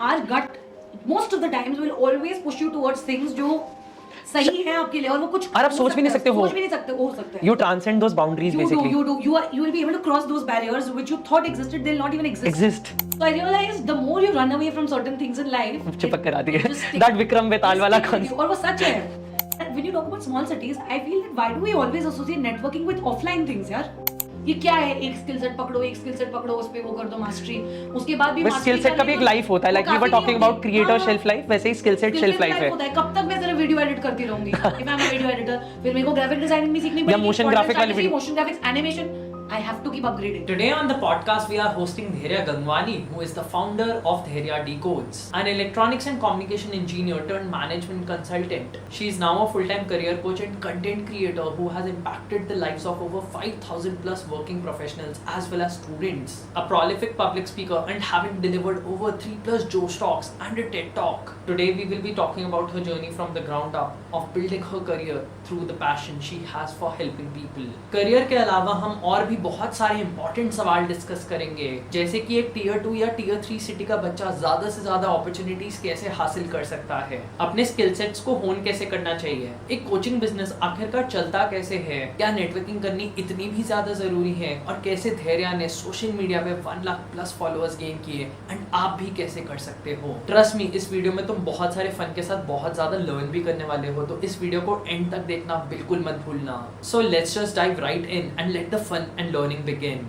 our gut most of the times will always push you towards things जो सही है आपके लिए और वो कुछ और आप सोच भी नहीं सकते हो सकते हैं. You transcend those boundaries basically. You will be able to cross those barriers which you thought existed, they'll not even exist. So I realized the more you run away from certain things in life, चिपक कर आती है. That Vikram बेताल वाला concept. और वो सच है. When you talk about small cities, I feel that why do we always associate networking with offline things यार? ये क्या है, एक स्किल सेट पकड़ो उस पे वो कर दो मास्टरी, उसके बाद भी स्किल सेट का भी एक लाइफ होता है, like we were talking about creator shelf life, वैसे ही स्किल सेट शेल्फ लाइफ है. कब तक मैं सिर्फ वीडियो एडिट करती रहूंगी? If I'm a video editor, फिर मेरे को ग्राफिक डिजाइनिंग भी सीखनी पड़ेगी, मोशन ग्राफिक वाली video, motion graphics, animation. I have to keep upgrading. Today on the podcast we are hosting Dhairya Gangwani, who is the founder of Dhairya Decodes, an electronics and communication engineer turned management consultant. She is now a full-time career coach and content creator who has impacted the lives of over 5,000 plus working professionals as well as students. A prolific public speaker and having delivered over 3 plus Josh Talks and a TED Talk. Today we will be talking about her journey from the ground up of building her career through the passion she has for helping people. Career के अलावा हम और भी बहुत सारे important सवाल discuss करेंगे, जैसे कि एक टियर 2 या टियर 3 सिटी का बच्चा ज्यादा से ज्यादा अपॉर्चुनिटीज कैसे हासिल कर सकता है, अपने स्किल सेट्स को होन कैसे करना चाहिए, एक कोचिंग बिजनेस आखिरकार चलता कैसे है, क्या नेटवर्किंग करनी इतनी भी ज्यादा जरूरी है, और कैसे धैर्या ने सोशल मीडिया पे 1 लाख प्लस फॉलोअर्स गेन किए, एंड आप भी कैसे कर सकते हो. ट्रस्ट मी, इस वीडियो में तुम बहुत सारे फन के साथ बहुत ज्यादा लर्न भी करने वाले हो, तो इस वीडियो को एंड तक देखना बिल्कुल मत भूलना. So let's just dive right in and let the fun and learning begin.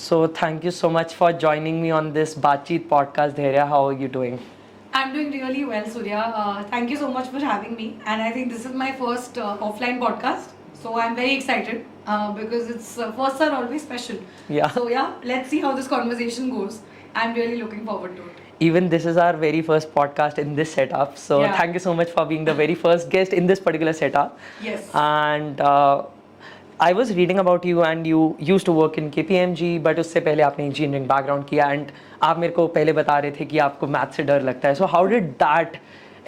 So thank you so much for joining me on this BaatCheet podcast. Dhairya, how are you doing? I'm doing really well, Surya. Thank you so much for having me, and I think this is my first offline podcast, so I'm very excited because it's firsts are always special. Yeah. So yeah, let's see how this conversation goes. I'm really looking forward to it. Even this is our very first podcast in this setup, so yeah. Thank you so much for being the very first guest in this particular setup. Yes. And I was reading about you and you used to work in KPMG, but उससे पहले आपने engineering background किया, and आप मेरे को पहले बता रहे थे कि आपको math से डर लगता है. So how did that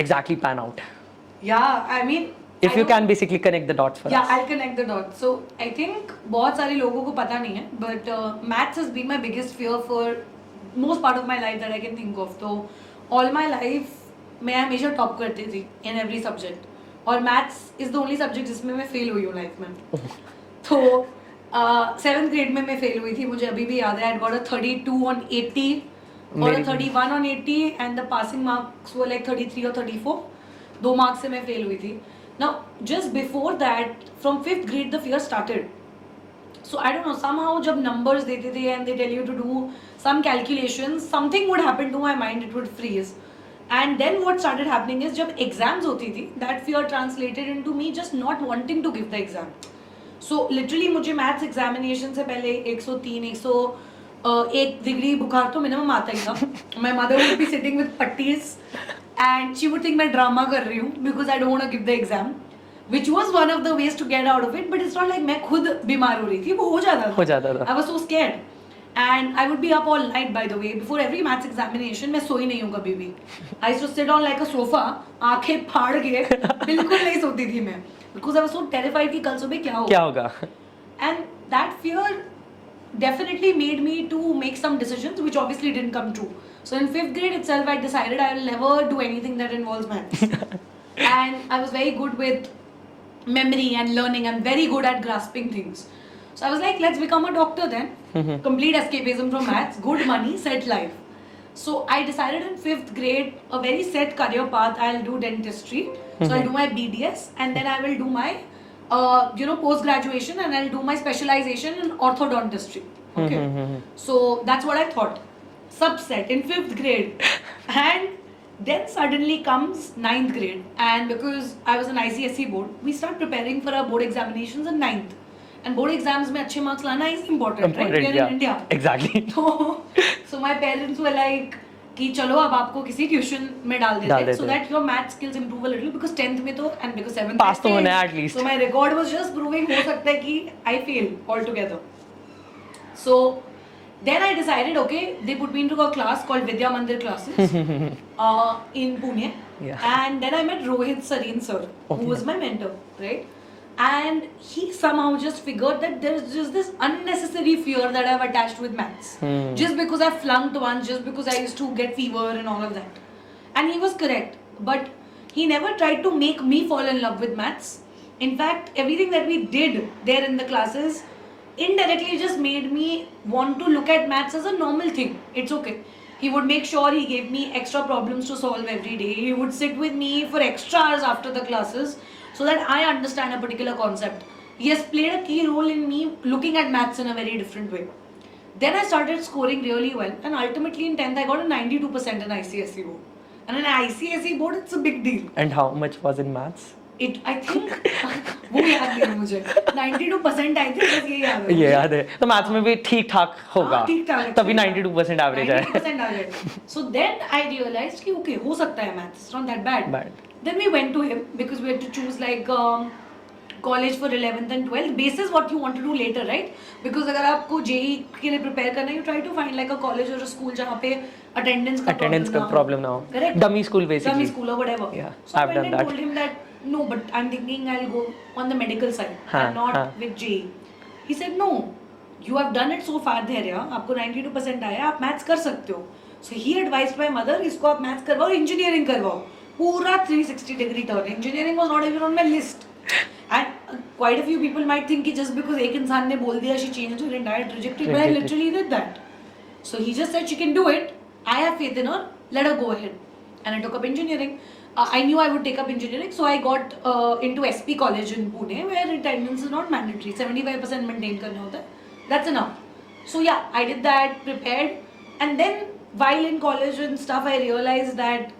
exactly pan out? Yeah, I mean, if you can basically connect the dots for us. Yeah, I'll connect the dots. So I think बहुत सारे लोगों को पता नहीं है, but maths has been my biggest fear for most part of my life that I can think of. तो all my life मैं हमेशा टॉप करती थी in every subject, और maths is the only subject जिसमें मैं फेल हुई हूँ लाइफ में. तो 7th grade में मैं फेल हुई थी, मुझे अभी भी याद है. I got a 32 on 80 or a 31 on 80 and the passing marks were like 33 or 34. 2 marks से मैं फेल हुई थी. Now just before that, from 5th grade the fear started. So I don't know, somehow जब numbers देते थे and they tell you to do some calculations, something would happen to my mind, it would freeze. And then what started happening is जब exams होती थी, that fear translated into me just not wanting to give the exam. So literally मुझे maths examination से पहले 103, 101 degree बुखार तो minimum आता ही था. My mother would be sitting with patties and she would think मैं drama कर रही हूँ because I don't want to give the exam. Which was one of the ways to get out of it, but it's not like मैं खुद बीमार हो रही थी, वो हो जाता था. I was so scared, and I would be up all night. By the way, before every maths examination, मैं सोई नहीं हूँ कभी भी. I used to sit on like a sofa, आँखें फाड़ के बिल्कुल नहीं सोती थी मैं, because I was so terrified कि कल सुबह क्या होगा. And that fear definitely made me to make some decisions which obviously didn't come true. So in 5th grade itself, I decided I will never do anything that involves maths. And I was very good with memory and learning. I'm very good at grasping things. So I was like, let's become a doctor then. Complete escapism from maths, good money, set life. So I decided in 5th grade, a very set career path. I'll do dentistry. So I'll do my BDS and then I will do my post graduation and I'll do my specialization in orthodontistry. Okay. So that's what I thought. Subset in 5th grade. And then suddenly comes 9th grade, and because I was an ICSE board, we start preparing for our board examinations in 9th. And board exams में अच्छे marks लाना is important, right? We are in India. Exactly. So my parents were like कि चलो अब आपको किसी tuition में डाल देते हैं so that your math skills improve a little, because 10th में तो and because 7th पास तो होना है at least. So my record was just proving हो सकता है कि I fail altogether. So then I decided, okay, they put me into a class called Vidya Mandir classes in Pune. Yeah. And then I met Rohit Sareen sir, who was my mentor, right? and he somehow just figured that there's just this unnecessary fear that I've attached with maths. Just because I flunked once, just because I used to get fever and all of that. And he was correct, but he never tried to make me fall in love with maths. In fact, everything that we did there in the classes indirectly just made me want to look at maths as a normal thing. It's okay. He would make sure he gave me extra problems to solve every day. He would sit with me for extra hours after the classes so that I understand a particular concept. He has played a key role in me looking at maths in a very different way. Then I started scoring really well, and ultimately in 10th I got a 92% in ICSE board. And in ICSE board it's a big deal. And how much was in maths? I think वो याद नहीं है मुझे 92% आई थी बस ये याद है ये याद है तो मैथ्स में भी ठीक ठाक होगा ठीक-ठाक तभी 92% एवरेज है 92% average. So then I realized कि okay हो सकता है maths, it's not that bad. But Then we went to him because we had to choose like college for 11th and 12th basis what you want to do later, right? Because अगर आपको JEE के लिए prepare करना है, you try to find like a college or a school जहाँ पे attendance का problem ना हो. Correct? Dummy school basically. Dummy school or whatever. Yeah, So I've I went done and that. told him that no, but I'm thinking I'll go on the medical side and not with JEE. He said no, you have done it so far Dhairya, आपको 92% आया, आप maths कर सकते हो. So he advised my mother, इसको आप maths करवाओ, engineering करवाओ. पूरा 360 degree turn. Engineering was not even on my list. And quite a few people might think कि just because एक इंसान ने बोल दिया she changed her entire trajectory, but I literally did that. So he just said she can do it. I have faith in her. Let her go ahead. And I took up engineering. I knew I would take up engineering, so I got into SP college in Pune, where attendance is not mandatory. 75% maintain करना होता है. That's enough. So yeah, I did that, prepared, and then while in college and stuff, I realized that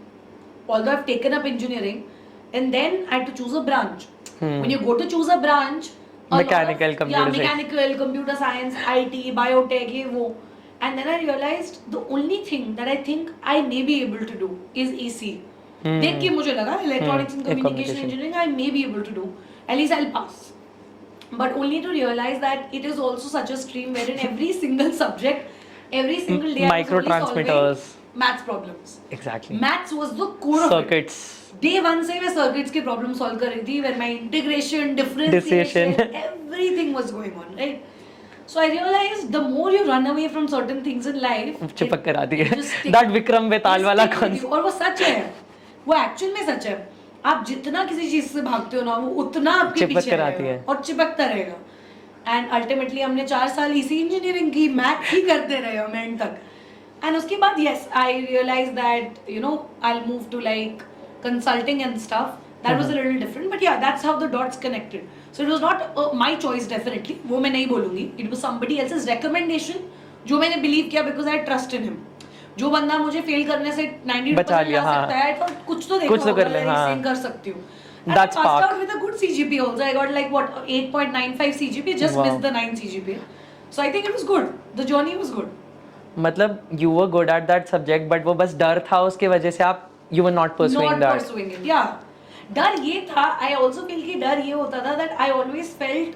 although I've taken up engineering, and then I had to choose a branch. When you go to choose a branch, mechanical, computer science, IT, biotech, ये वो, and then I realized the only thing that I think I may be able to do is EC. देख के मुझे लगा electronics and communication engineering I may be able to do. At least I'll pass. But only to realize that it is also such a stream wherein every single subject, every single day, microtransmitters, maths problems. Exactly. Maths was the core of circuits. Day one से मैं circuits के problem solve कर रही थी, where my integration, differentiation, everything was going on, right? So I realized the more you run away from certain things in life, चिपक कर आती है. That विक्रम बेताल वाला concept. और वो सच है, वो एक्चुअल में सच है. आप जितना किसी चीज से भागते हो ना, वो उतना आपके पीछे रहेगा और चिपकता रहेगा. And ultimately हमने 4 साल इसी इंजीनियरिंग की, मैथ ही करते रहे हम एंड तक. And उसके बाद yes, I realized that I'll move to like consulting and stuff. That was a little different, but yeah, that's how the dots connected. So it was not my choice definitely. वो मैं नहीं बोलूँगी. It was somebody else's recommendation जो मैंने believe किया because I trust in him. जो बंदा मुझे फेल करने से 92% ला सकता है, तो कुछ तो देखा होगा, मैं कर सकती हूँ. And I passed out with a good CGPA also. I got like 8.95 CGPA, just missed the 9 CGPA. So I think it was good. The journey was good. मतलब you were good at that subject, but वो बस डर था उसके वजह से आप you were not pursuing that. Not pursuing it, yeah. डर ये था, I also feel कि डर ये होता था that I always felt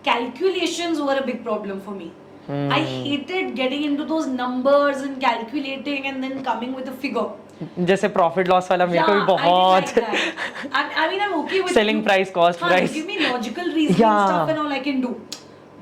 calculations were a big problem for me. I hated getting into those numbers and calculating and then coming with a figure. जैसे profit loss वाला मेरे को भी बहुत. I mean, I'm okay with selling price, cost price. Give me logical reasoning stuff and all I can do.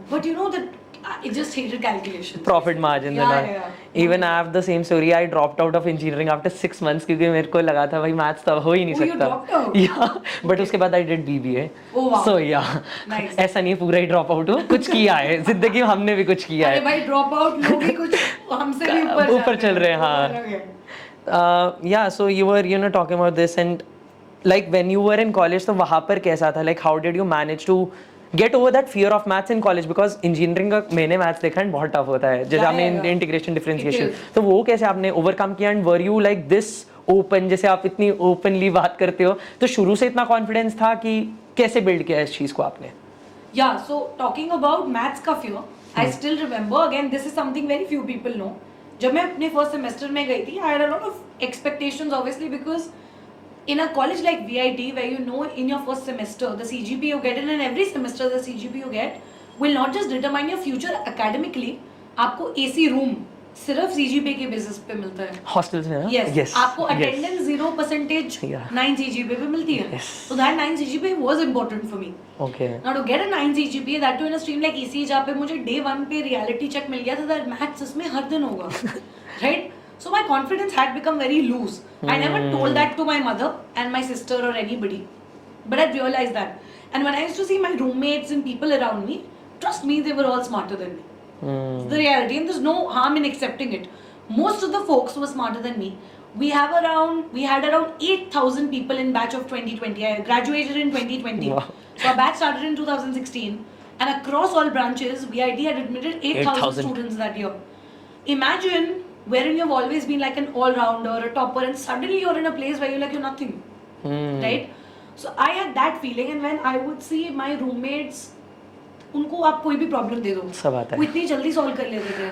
But that I just hated calculations. Profit margins and all. Yeah. Even I have the same story. I dropped out of engineering after 6 months क्योंकि मेरे को लगा था भाई maths तो हो ही नहीं सकता. You dropped out? Yeah. But उसके बाद I did BBA. Oh wow. So yeah. Nice. ऐसा नहीं पूरा ही drop out हुआ. कुछ किया है. जिंदगी में हमने भी कुछ किया है. अरे भाई drop out लोग भी कुछ हमसे भी ऊपर चल रहे हैं हाँ. Yeah. So you were talking about this and like when you were in college तो वहाँ पर कैसा था? Like how did you manage to get over that fear of maths in college because engineering का मैंने maths देखा है बहुत tough होता है जैसे आपने integration differentiation तो वो कैसे आपने overcome किया and were you like this open जैसे आप इतनी openly बात करते हो तो शुरू से इतना confidence था कि कैसे build किया इस चीज़ को आपने? Yeah, so talking about maths का fear, I still remember again this is something very few people know. जब मैं अपने first semester में गई थी, I had a lot of expectations obviously because in a college like VIT where in your first semester the CGPA you get in and every semester the CGPA you get will not just determine your future academically. आपको AC room सिर्फ CGPA के basis पे मिलता है. Hostels में ना? Yes. आपको attendance 0% Yeah. 9 CGPA पे मिलती है. Yes. So that 9 CGPA was important for me. Okay. Now to get a 9 CGPA, that too in a stream like ECE, जहाँ पे मुझे day 1 पे reality check मिल गया था that maths इसमें हर दिन होगा, right? So my confidence had become very loose. I never told that to my mother and my sister or anybody, but I realized that. And when I used to see my roommates and people around me, trust me, they were all smarter than me. It's the reality, and there's no harm in accepting it. Most of the folks were smarter than me. We had around 8,000 people in batch of 2020. I graduated in 2020. Wow. So our batch started in 2016, and across all branches, VIT had admitted 8,000 students that year. Imagine wherein you've always been like an all-rounder, a topper, and suddenly you're in a place where you're like you're nothing, right? So I had that feeling, and when I would see my roommates, उनको आप कोई भी problem दे दो, सब आता है. वो इतनी जल्दी सॉल्व कर लेते थे.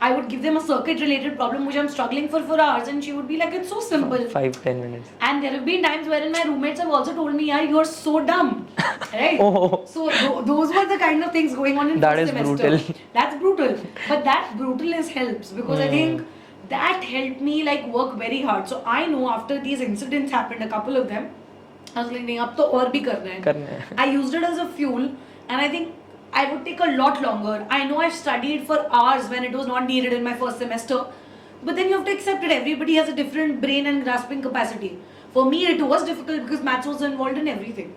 I would give them a circuit related problem which I'm struggling for hours, and she would be like, it's so simple. 5-10 minutes. And there have been times wherein my roommates have also told me, yeah, you're so dumb, right? Oh. So those were the kind of things going on in That first is semester. brutal. That's brutal. But that brutalness helps because I think that helped me like work very hard. So I know after these incidents happened, a couple of them, I was like, नहीं अब तो और भी करना है. I used it as a fuel, and I think I would take a lot longer. I know I've studied for hours when it was not needed in my first semester, but then you have to accept it. Everybody has a different brain and grasping capacity. For me, it was difficult because maths was involved in everything.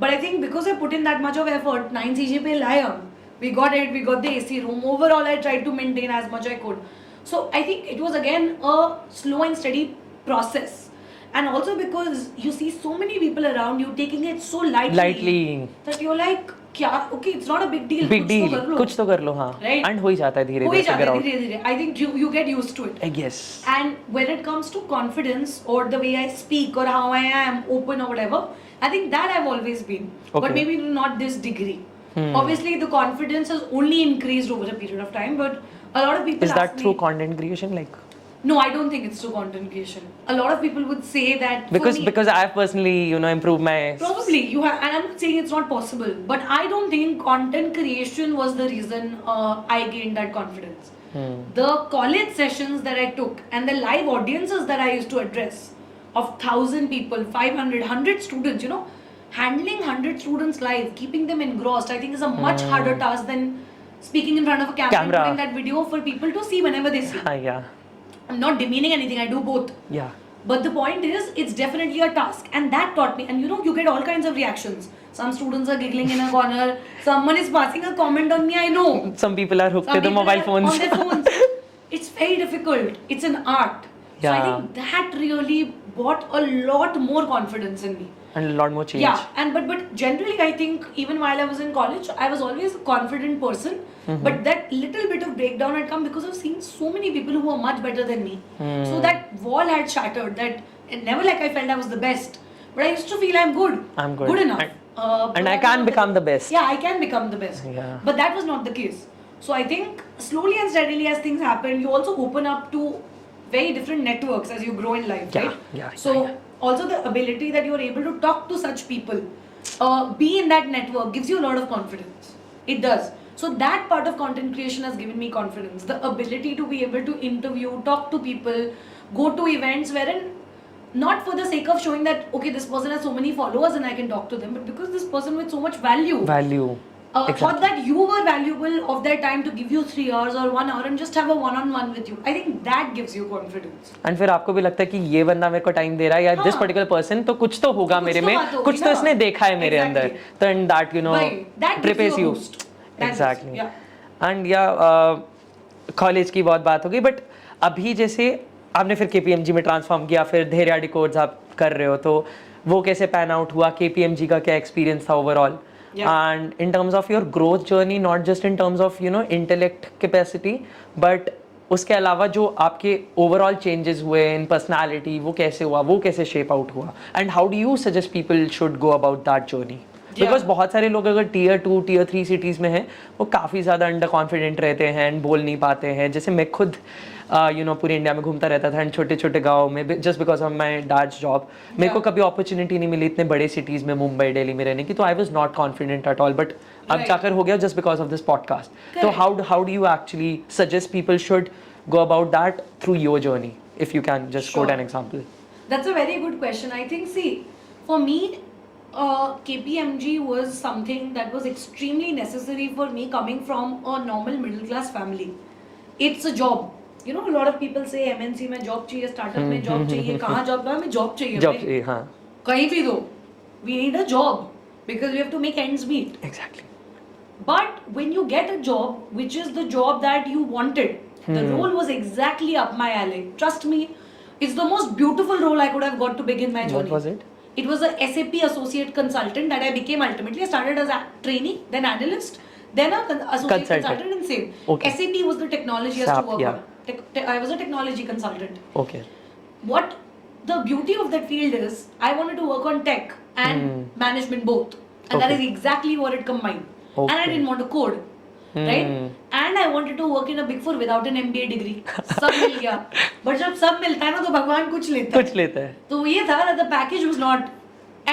But I think because I put in that much of effort, 9 CGPA liar, we got it, we got the AC room. Overall, I tried to maintain as much I could. So I think it was again a slow and steady process. And also because you see so many people around you taking it so lightly that you're like, क्या, okay, it's not a big deal. Big deal. कुछ तो कर लो, हाँ. Right? And हो ही जाता है धीरे-धीरे. I think you get used to it. Yes. And when it comes to confidence or the way I speak or how I am open or whatever, I think that I've always been. Okay. But maybe not this degree. Obviously, the confidence has only increased over a period of time. But a lot of people Is ask that through content creation, like? No, I don't think it's through content creation. A lot of people would say that Because I've personally, improved my. Probably you have, and I'm not saying it's not possible, but I don't think content creation was the reason I gained that confidence. The college sessions that I took and the live audiences that I used to address of 1,000 people, 500, 100 students, handling 100 students live, keeping them engrossed, I think is a much harder task than speaking in front of a camera and putting that video for people to see whenever they see. Yeah. I'm not demeaning anything, I do both. Yeah. But the point is, it's definitely a task, and that taught me. And you get all kinds of reactions. Some students are giggling in a corner. Someone is passing a comment on me. I know. Some people are hooked to the mobile phones. On their phones. It's very difficult. It's an art. Yeah. So I think that really brought a lot more confidence in me. And a lot more change. Yeah, and but generally I think even while I was in college, I was always a confident person. But that little bit of breakdown had come because of seeing so many people who were much better than me. So that wall had shattered. That it never like I felt I was the best, but I used to feel I'm good. I'm good. Good enough. And I can become the best. Yeah, I can become the best. Yeah. But that was not the case. So I think slowly and steadily as things happen, you also open up to very different networks as you grow in life, right? Yeah. So also the ability that you're able to talk to such people, be in that network gives you a lot of confidence. It does. So that part of content creation has given me confidence. The ability to be able to interview, talk to people, go to events wherein not for the sake of showing that, okay, this person has so many followers and I can talk to them, but because this person with so much value. Exactly. Thought that you were valuable of their time to give you 3 hours or 1 hour and just have a one-on-one with you. I think that gives you confidence. And फिर आपको भी लगता है कि ये बंदा मेरे को टाइम दे रहा है या this particular person तो कुछ तो होगा मेरे में, कुछ तो इसने देखा है मेरे अंदर. तो and that prepares you. Exactly. And college की बहुत बात हो गई, बट अभी जैसे आपने फिर KPMG में ट्रांसफॉर्म किया, फिर धैर्या डिकोड्स आप कर रहे हो, तो वो कैसे पैन आउट हुआ? KPMG का क्या एक्सपीरियंस था overall? And in terms of your growth journey, not just in terms of intellect capacity, but उसके अलावा जो आपके ओवरऑल चेंजेस हुए इन पर्सनालिटी, वो कैसे हुआ, वो कैसे शेप आउट हुआ? And how do you suggest people should go about that journey? Because बहुत सारे लोग अगर टीयर 2 टीयर 3 सिटीज में हैं वो काफ़ी ज़्यादा अंडर कॉन्फिडेंट रहते हैं एंड बोल नहीं पाते हैं. जैसे मैं खुद पूरे इंडिया में घूमता रहता था एंड छोटे छोटे गाँव में just because of my dad's job मेरे को कभी अपॉर्चुनिटी नहीं मिली इतने बड़े सिटीज़ में मुंबई दिल्ली में रहने की. तो I was not confident at all but अब जाकर हो गया just because of this podcast. तो how do you actually suggest people should go about that through your journey, if you can just quote an example? That's a very good question. I think, see, for me, KPMG was something that was extremely necessary for me coming from a normal middle class family. It's a job. You know, a lot of people say MNC में job चाहिए, startup में job चाहिए, कहाँ job है? हमें job चाहिए. Job चाहिए, हाँ. कहीं भी दो. We need a job because we have to make ends meet. Exactly. But when you get a job, which is the job that you wanted, the role was exactly up my alley. Trust me, it's the most beautiful role I could have got to begin my journey. What was it? It was a SAP Associate Consultant that I became ultimately. I started as a trainee, then analyst, then a associate consultant and same. Okay. SAP was the technology I SAP, used to work yeah. on. I was a technology consultant. Okay. What the beauty of that field is, I wanted to work on tech and management both. And that is exactly what it combined. And I didn't want to code. Right? And I wanted to work in a big four without an MBA degree. सब मिल गया. But जब सब मिलता है ना तो भगवान कुछ लेता है. तो ये था that the package was not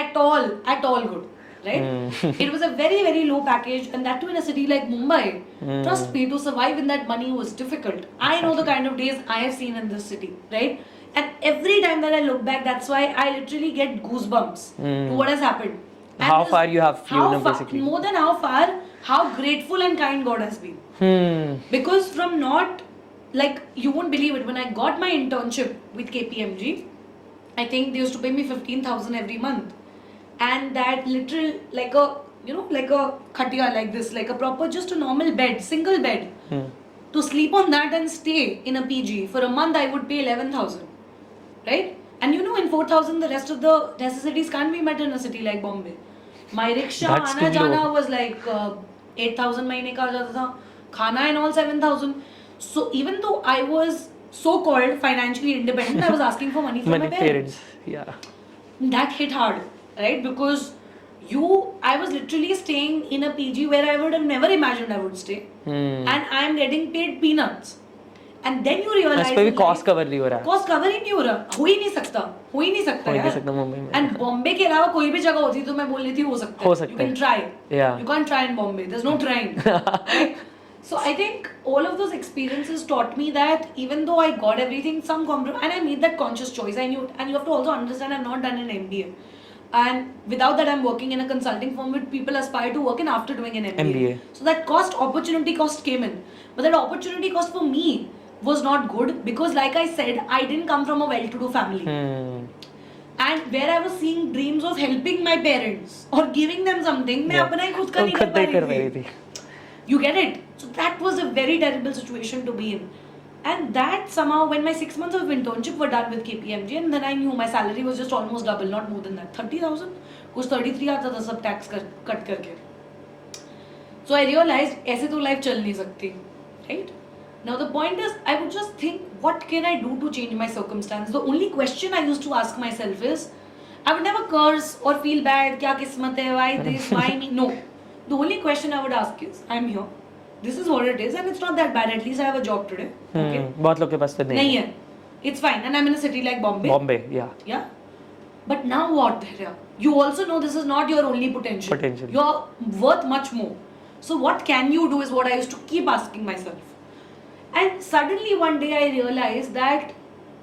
at all good. Right? It was a very, very low package, and that too in a city like Mumbai. Trust me, to survive in that money was difficult. I know the kind of days I have seen in this city. Right? And every time that I look back, that's why I literally get goosebumps to what has happened. And how far you have flown, basically. More than how far, how grateful and kind God has been. Because from not, like, you won't believe it, when I got my internship with KPMG, I think they used to pay me 15,000 every month. And that literal, like a, like a khatiya like this, like a proper, just a normal bed, single bed. To sleep on that and stay in a PG, for a month I would pay 11,000. Right? And in 4,000, the rest of the necessities can't be met in a city like Bombay. My rickshaw, आना जाना was like 8,000 महीने का आ जाता था. खाना and all 7,000. So even though I was so-called financially independent, I was asking for money from my parents. Yeah. That hit hard, right? Because I was literally staying in a PG where I would have never imagined I would stay. And I am getting paid peanuts. And then you realize that cost cover नहीं हो रहा है. Cost cover ही नहीं हो रहा. हो ही नहीं सकता यार. मुंबई में. And Bombay के अलावा कोई भी जगह होती तो मैं बोल लेती हो सकता है. You can try. Yeah. You can't try in Bombay. There's no trying. Right? So I think all of those experiences taught me that even though I got everything, some compromise, and I made that conscious choice. I knew, and you have to also understand I've not done an MBA. And without that, I'm working in a consulting firm which people aspire to work in after doing an MBA. So that opportunity cost came in. But that opportunity cost for me was not good because, like I said, I didn't come from a well-to-do family. And where I was seeing dreams of helping my parents or giving them something, मैं अपना ही खुद का नहीं कर पा रही थी. You get it? So that was a very terrible situation to be in. And that somehow, when my 6 months of internship were done with KPMG, and then I knew my salary was just almost double, not more than that. 30,000? कुछ 33 आता था सब tax cut करके. So I realized ऐसे तो life चल नहीं सकती, right? Now the point is, I would just think, what can I do to change my circumstance? The only question I used to ask myself is, I would never curse or feel bad, kya kismat hai, why this, why me? No. The only question I would ask is, I'm here. This is what it is, and it's not that bad. At least I have a job today. Okay. बहुत लोग के पास तो नहीं है. It's fine, and I'm in a city like Bombay. Yeah. Yeah. But now what, Dhairya? You also know this is not your only potential. You're worth much more. So what can you do is what I used to keep asking myself. And suddenly one day I realized that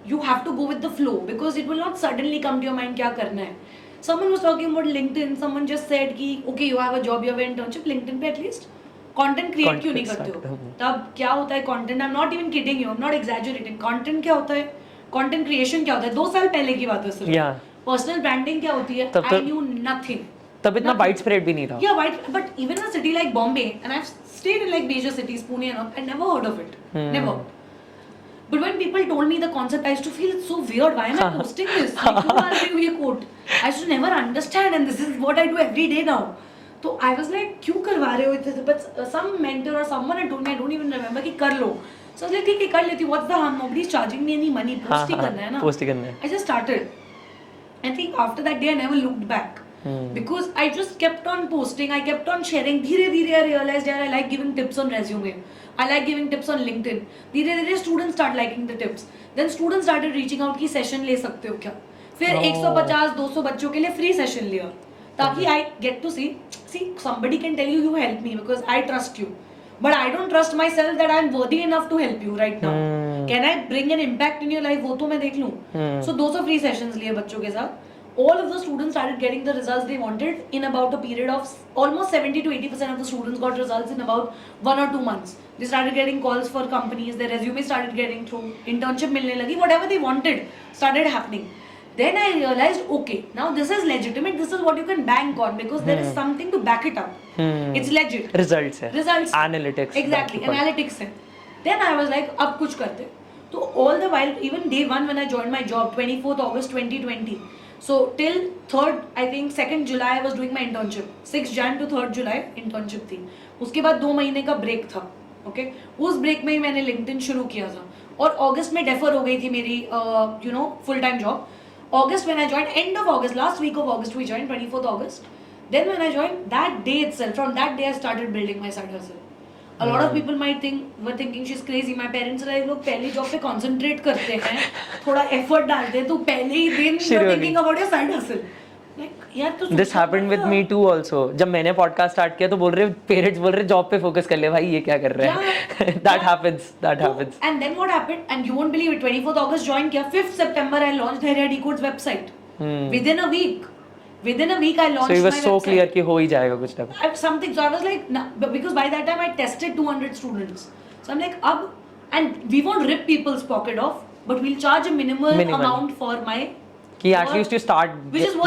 you have to go with the flow because it will not suddenly come to your mind क्या करना है. Someone was talking about LinkedIn. Someone just said कि okay, you have a job, you have an internship. LinkedIn पे at least content create क्यों नहीं करते हो? तब क्या होता है content? I'm not even kidding you. I'm not exaggerating. Content क्या होता है? Content creation क्या होता है? 2 साल पहले की बात है सिर्फ. Personal branding क्या होती है? I knew nothing. तब इतना widespread भी नहीं था. Yeah, but even in a city like Bombay, and I've stayed in like major cities, Pune and all, I never heard of it. Never. But when people told me the concept, I used to feel it's so weird. Why am I posting this? Like, who are they? ये quote. I used to never understand, and this is what I do every day now. So I was like, क्यों करवा रहे हो इतने? But some mentor or someone had told me, I don't even remember कि कर लो. So I was like, ठीक है कर लेती हूँ. What's the harm? Nobody's charging me any money. Post ही करना है ना. Post ही करना है. I just started. I think after that day, I never looked back. because I just kept on posting, I kept on sharing. धीरे धीरे I realized यार I like giving tips on resume, I like giving tips on LinkedIn. धीरे धीरे students start liking the tips. Then students started reaching out कि session ले सकते हो क्या? फिर 150-200 बच्चों के लिए free session लिया, ताकि I get to see somebody can tell you help me because I trust you, but I don't trust myself that I'm worthy enough to help you right now. Can I bring an impact in your life? वो तो मैं देख लूँ. So 200 free sessions लिए बच्चों के साथ. All of the students started getting the results they wanted in about a period of almost 70 to 80% of the students got results in about 1 or 2 months. They started getting calls for companies, their resume started getting through, internship milne lagi, whatever they wanted started happening. Then I realized, okay, now this is legitimate, this is what you can bank on because there is something to back it up. It's legit. Results hai. Results. Analytics. Exactly, analytics hai. Then I was like, ab kuch karte. So all the while, even day 1 when I joined my job, 24th August 2020, so till 3rd, I think 2nd July I was doing my internship. 6th Jan to 3rd July internship थी. उसके बाद 2 महीने का break था. Okay? उस break में ही मैंने LinkedIn शुरू किया था. और अगस्त में डेफर हो गई थी मेरी full time job. August when I joined, end of August, last week of August we joined, 24th August. Then when I joined, that day itself, from that day I started building my side hustle. A lot of people might were thinking she's crazy. My parents are like, लोग पहली job पे concentrate करते हैं, थोड़ा effort डालते हैं, तो पहले ही दिन you're thinking about your side hustle. Like यार तो This happened with me too also. जब मैंने podcast start किया तो बोल रहे parents बोल रहे job पे focus कर ले भाई, ये क्या कर रहे हैं? That happens. And then what happened? And you won't believe it. 24th August join किया. 5th September I launched Dhairya Decodes website. Within a week I launched. So it was my so website. clear कि हो ही जाएगा कुछ ना. Something. So I was like, nah, because by that time I tested 200 students. So I'm like, and we won't rip people's pocket off, but we'll charge a minimal amount for my. कि at least you start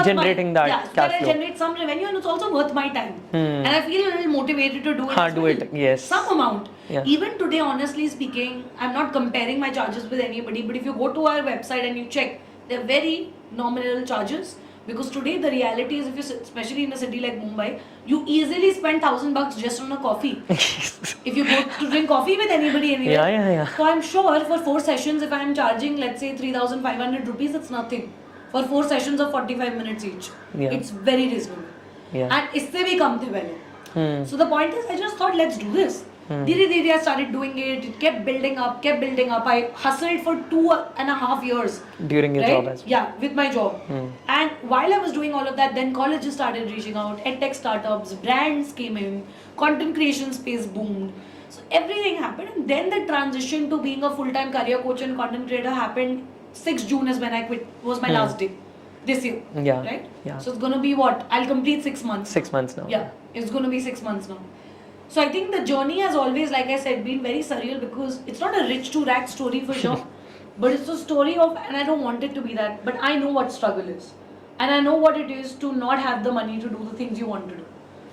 generating that cash flow. I generate some revenue and it's also worth my time. And I feel a little motivated to do it. Do it. Yes. Some amount. Yeah. Even today, honestly speaking, I'm not comparing my charges with anybody, but if you go to our website and you check, they're very nominal charges. Because today the reality is, if you, especially in a city like Mumbai, you easily spend $1,000 just on a coffee. If you go to drink coffee with anybody anywhere. Yeah. So I'm sure for 4 sessions, if I'm charging, let's say 3,500 rupees, it's nothing. For 4 sessions of 45 minutes each. Yeah. It's very reasonable. Yeah. And isse bhi kam the pehle. So the point is, I just thought, let's do this. Dhire I started doing it. It kept building up. I hustled for 2.5 years. During your job as well. Yeah, with my job. And while I was doing all of that, then colleges started reaching out, edtech startups, brands came in, content creation space boomed. So everything happened. And then the transition to being a full-time career coach and content creator happened. 6th June is when I quit. Was my last day. This year. Yeah. Right? Yeah. So it's going to be what? I'll complete 6 months. 6 months now. Yeah. It's going to be 6 months now. So I think the journey has always, like I said, been very surreal because it's not a rich to rags story for sure, but it's a story of, and I don't want it to be that, but I know what struggle is. And I know what it is to not have the money to do the things you want to do,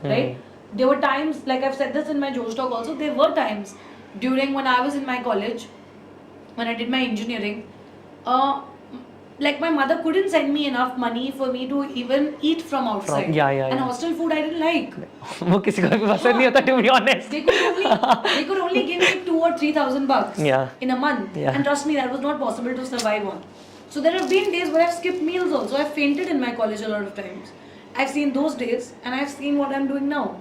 right? There were times, like I've said this in my Josh Talk also, there were times during when I was in my college, when I did my engineering, like my mother couldn't send me enough money for me to even eat from outside. And hostel food I didn't like. वो किसी को भी पसंद नहीं होता, to be honest. They could only give me $2,000 or $3,000 in a month. And trust me, that was not possible to survive on. So there have been days where I've skipped meals also. I've fainted in my college a lot of times. I've seen those days and I've seen what I'm doing now.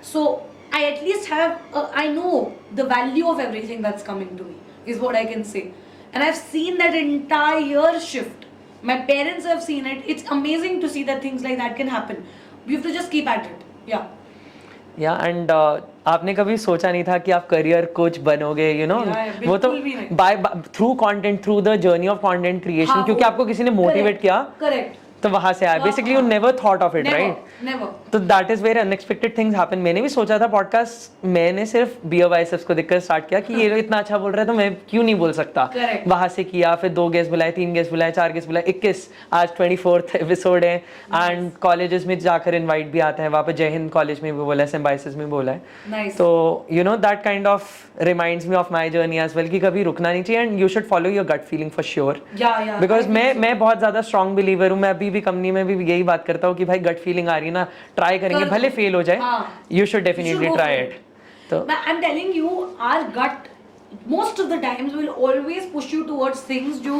So I at least have, I know the value of everything that's coming to me, is what I can say. And I've seen that entire shift. My parents have seen it. It's amazing to see that things like that can happen. You have to just keep at it. Yeah, and आपने कभी सोचा नहीं था कि आप career coach बनोगे, you know? वो तो through content, through the journey of content creation, क्योंकि आपको किसी ने motivate किया. Correct. तो वहाँ से आया. Basically, you never thought of it, right? Never. तो that is where unexpected things happen. मैंने भी सोचा था podcast, मैंने सिर्फ BO biceps को देखकर स्टार्ट किया कि ये लोग इतना अच्छा बोल रहे हैं तो मैं क्यों नहीं बोल सकता. वहाँ से किया, फिर 2 गेस्ट बुलाए, 3 गेस्ट बुलाए, 4 गेस्ट बुलाए, 21 आज 24th एपिसोड है. एंड कॉलेजेस में जाकर इनवाइट भी आता है. वहाँ पे जय हिंद कॉलेज में भी बोला है, सिम्बाइसिस में बोला है. तो you know that kind of reminds me of my journey as well कि कभी रुकना नहीं चाहिए. And you should follow your gut feeling for sure. Because मैं बहुत ज्यादा स्ट्रॉन्ग बिलीवर हूँ. मैं अभी भी कंपनी में भी यही बात करता हूँ कि भाई गट फीलिंग आ रही है ना, ट्राई करेंगे, भले फेल हो जाए, you should definitely try it. तो I am telling you, our gut most of the times will always push you towards things जो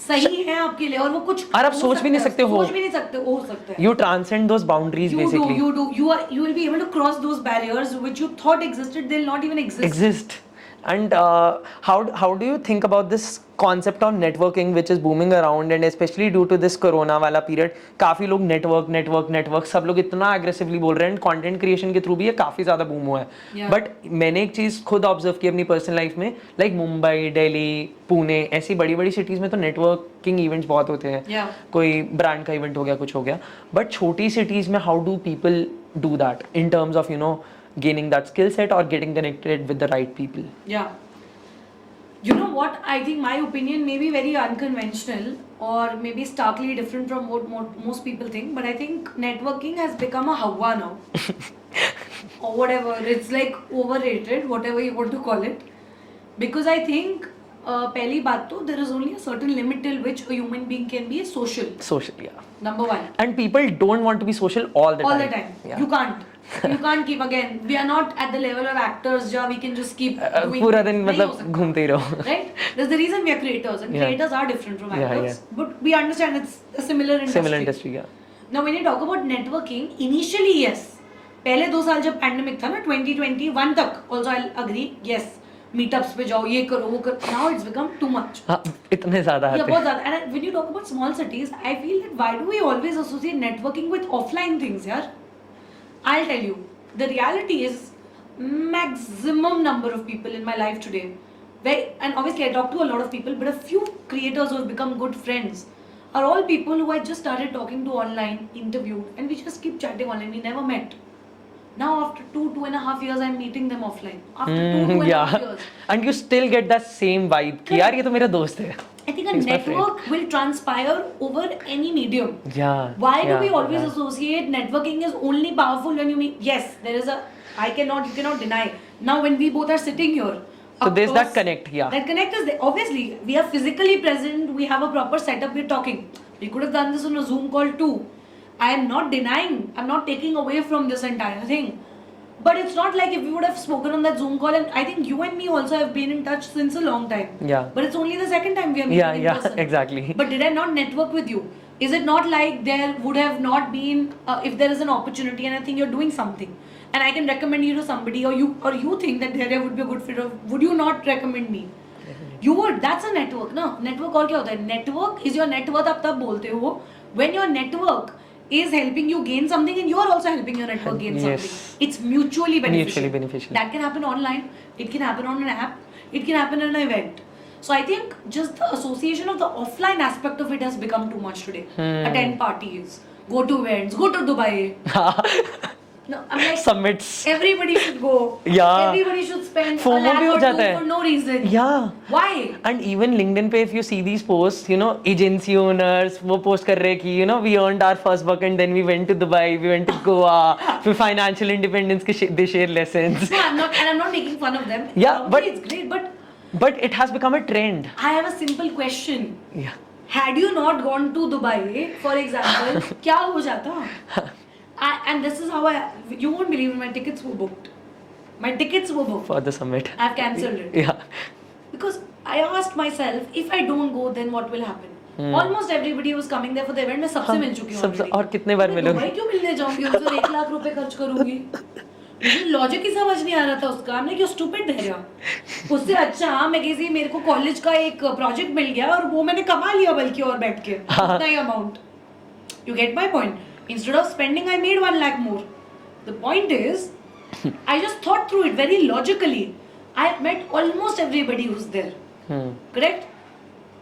सही है आपके लिए और वो कुछ और आप हो सोच भी नहीं सकते हो, सोच भी नहीं सकते हो सकता है you transcend those boundaries basically. You will be able to cross those barriers which you thought existed, they'll not even exist. And how do you think about this concept of networking which is booming around, and especially due to this corona वाला period काफ़ी लोग network सब लोग इतना aggressively बोल रहे हैं, and content creation के थ्रू भी ये काफ़ी ज़्यादा boom हुआ है. But मैंने एक चीज़ खुद observe की अपनी personal life में, like मुंबई, दिल्ली, पुणे ऐसी बड़ी बड़ी cities में तो networking events बहुत होते हैं. कोई brand का event हो गया, कुछ हो गया. But छोटी cities में how do people do that in terms of gaining that skill set or getting connected with the right people? Yeah. You know what? I think my opinion may be very unconventional or maybe starkly different from what most people think, but I think networking has become a hawa now. Or whatever. It's like overrated, whatever you want to call it. Because I think, pehli baat to, there is only a certain limit till which a human being can be social. Social, yeah. Number one. And people don't want to be social all the time. All the time. Yeah. You can't. You can't keep, again, we are not at the level of actors jab we can just keep doing पूरा दिन मतलब घूमते ही रहो. Right? That's the reason we are creators, and creators are different from actors. Yeah. But we understand it's a similar industry. Yeah. Now when you talk about networking, initially yes. पहले 2 साल जब pandemic था ना 2021 तक, also I'll agree, yes. Meetups पे जाओ, ये करो, वो करो. Now it's become too much. हाँ, इतने ज़्यादा आते हैं. बहुत ज़्यादा. And when you talk about small cities, I feel that why do we always associate networking with offline things, yaar? I'll tell you, the reality is maximum number of people in my life today, and obviously I talk to a lot of people, but a few creators who have become good friends are all people who I just started talking to online, interviewed, and we just keep chatting online. We never met. Now after 2.5 years, I'm meeting them offline. After 2.5 years. And you still get that same vibe कि यार ये तो मेरा दोस्त है. I think a network will transpire over any medium. Yeah. Why do we always associate networking is only powerful when you meet? Yes, there is you cannot deny. Now when we both are sitting here. So there's that connect, yeah. That connect is there. Obviously, we are physically present, we have a proper setup, we're talking. We could have done this on a Zoom call too. I am not denying, I'm not taking away from this entire thing. But it's not like if we would have spoken on that Zoom call, and I think you and me also have been in touch since a long time. Yeah. But it's only the second time we are meeting in person. Yeah, exactly. But did I not network with you? Is it not like there would have not been, if there is an opportunity and I think you're doing something, and I can recommend you to somebody, or you think that Dhairya would be a good fit, would you not recommend me? You would. That's a network, no? Network और क्या होता है? Network is your net worth. आप तब बोलते हो when your network is helping you gain something and you are also helping your network gain something. It's mutually beneficial. That can happen online. It can happen on an app. It can happen in an event. So I think just the association of the offline aspect of it has become too much today. Attend parties, go to events, go to Dubai. No, I'm like, summits. Everybody should go. Yeah. Everybody should spend FOMO a lakh भी हो or जाता two है. for no reason. Yeah. Why? And even LinkedIn पे if you see these posts, agency owners वो post कर रहे हैं कि we earned our first buck and then we went to Dubai, we went to Goa, for financial independence they share lessons. No, I'm not making fun of them. Yeah, but it's great, but it has become a trend. I have a simple question. Yeah. Had you not gone to Dubai, for example, क्या हो जाता? And this is how you won't believe my tickets were booked. My tickets were booked. For the summit. I've cancelled it. Yeah. Because I asked myself, if I don't go, then what will happen? Almost everybody was coming there for the event. मैं सबसे मिल चुकी हूँ already. और कितने बार मिलोगे? Dubai क्यों मिलने जाऊँगी? उनसे 1 लाख रुपए खर्च करूँगी. मुझे लॉजिक ही समझ नहीं आ रहा था उसका. हमने क्यों स्टूपिड Dhairya. उससे अच्छा मैं किसी मेरे को कॉलेज का एक प्रोजेक्ट मिल गया और वो मैंने कमा लिया बल्कि और बैठ के उतना ही amount. You get my point? Instead of spending, I made 1 lakh more. The point is, I just thought through it very logically. I met almost everybody who's there. Correct?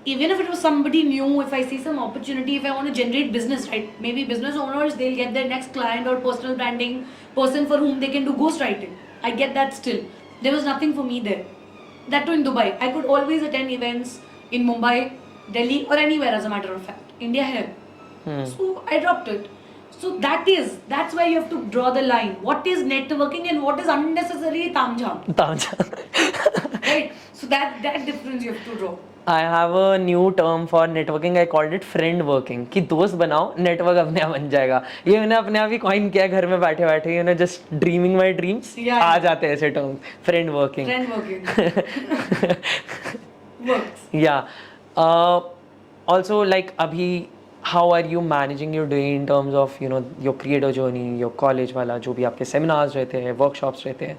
Even if it was somebody new, if I see some opportunity, if I want to generate business, right? Maybe business owners, they'll get their next client or personal branding person for whom they can do ghostwriting. I get that still. There was nothing for me there. That too in Dubai. I could always attend events in Mumbai, Delhi, or anywhere as a matter of fact. India here. So I dropped it. So that's why you have to draw the line. What is networking and what is unnecessary tamjham? Right? So that difference you have to draw. I have a new term for networking. I called it friend working. कि दोस्त बनाओ, network अपने आप बन जाएगा. ये मैंने अपने आप ही coin किया घर में बैठे just dreaming my dreams. आ जाते हैं ऐसे terms. Friend working. Works. Yeah. also like अभी how are you managing your day in terms of your creator journey, your college वाला जो भी आपके seminars रहते हैं, workshops रहते हैं,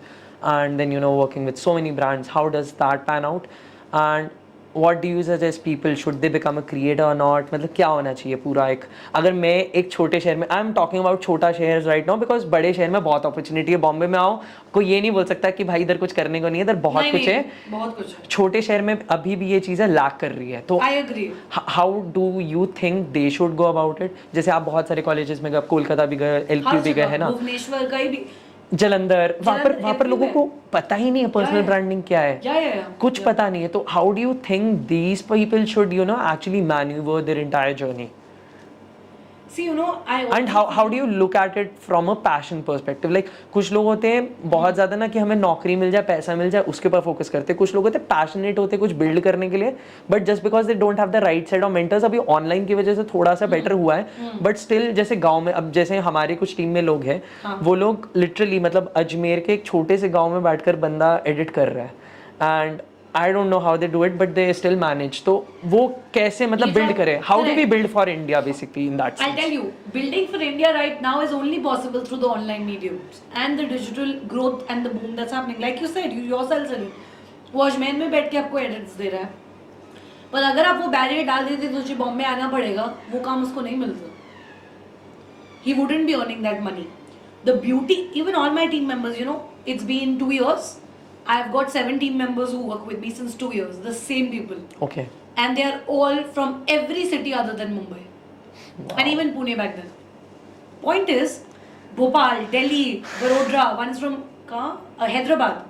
and then working with so many brands, how does that pan out? And what do you suggest people, should they become a creator or not? मतलब क्या होना चाहिए पूरा एक, अगर मैं एक छोटे शहर में, आई एम टॉकिंग अबाउट छोटा शहर राइट नाउ बिकॉज बड़े शहर में बहुत अपॉर्चुनिटी है, बॉम्बे में आओ कोई ये नहीं बोल सकता कि भाई इधर कुछ करने को नहीं है, इधर बहुत कुछ है, बहुत कुछ है, छोटे शहर में अभी भी ये चीज़ें लैक कर रही है, तो I agree. How do you think they should go about it? जैसे आप बहुत सारे कॉलेजेस में गए, कोलकाता भी गए, LQ भी गए है ना, भुवनेश्वर का भी, जलंधर, वहाँ पर लोगों को पता ही नहीं है पर्सनल ब्रांडिंग क्या है, कुछ पता नहीं है, तो how do you think these people should actually manoeuvre their entire journey? See, I and how do you look at it from a passion perspective? Like कुछ लोग होते हैं बहुत ज़्यादा ना कि हमें नौकरी मिल जाए, पैसा मिल जाए, उसके ऊपर फोकस करते हैं, कुछ लोग होते हैं पैशनेट होते हैं कुछ बिल्ड करने के लिए, but just because they don't have the right set of mentors, अभी ऑनलाइन की वजह से थोड़ा सा बेटर हुआ है, बट स्टिल जैसे गाँव में, अब जैसे हमारे कुछ टीम में लोग हैं, वो लोग लिटरली मतलब अजमेर के एक छोटे से गाँव में बैठकर बंदा एडिट कर रहा है, and I don't know how they do it, but they still manage. तो वो कैसे मतलब build करें? How do we build for India basically in that sense? I'll tell you, building for India right now is only possible through the online mediums and the digital growth and the boom that's happening. Like you said, you yourself said it. वो अजमेर में बैठ के आपको edits दे रहा है, पर अगर आप वो बैरियर डाल देते तो मुझे बॉम्बे आना पड़ेगा, वो काम उसको नहीं मिलता. He wouldn't be earning that money. The beauty, even all my team members, it's been 2 years. I've got 7 team members who work with me since 2 years, the same people. Okay. And they are all from every city other than Mumbai. Wow. And even Pune back then. Point is, Bhopal, Delhi, Barodara, one is from Hyderabad.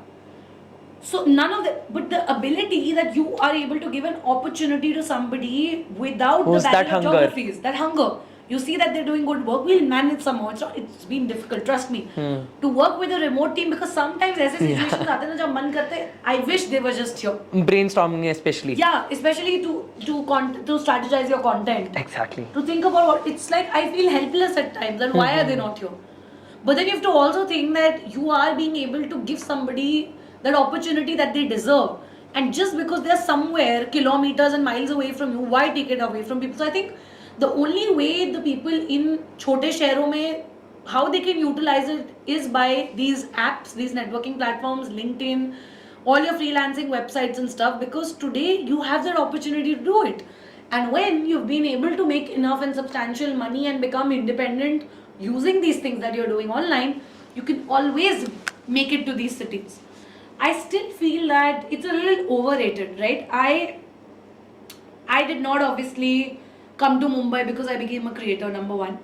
So none of the, but the ability that you are able to give an opportunity to somebody without Who's the that barrier of hunger? geographies, that hunger. You see that they're doing good work, we'll manage somehow. It's been difficult, trust me. To work with a remote team, because sometimes ऐसे situations आते हैं ना जब मन करते हैं, I wish they were just here. Brainstorming especially. Yeah, especially to strategize your content. Exactly. To think about what it's like, I feel helpless at times. That why are they not here? But then you have to also think that you are being able to give somebody that opportunity that they deserve. And just because they're somewhere kilometers and miles away from you, why take it away from people? So I think the only way the people in छोटे शहरों में, how they can utilize it is by these apps, these networking platforms, LinkedIn, all your freelancing websites and stuff, because today you have that opportunity to do it. And when you've been able to make enough and substantial money and become independent using these things that you're doing online, you can always make it to these cities. I still feel that it's a little overrated, right? I did not obviously come to Mumbai because I became a creator, number one.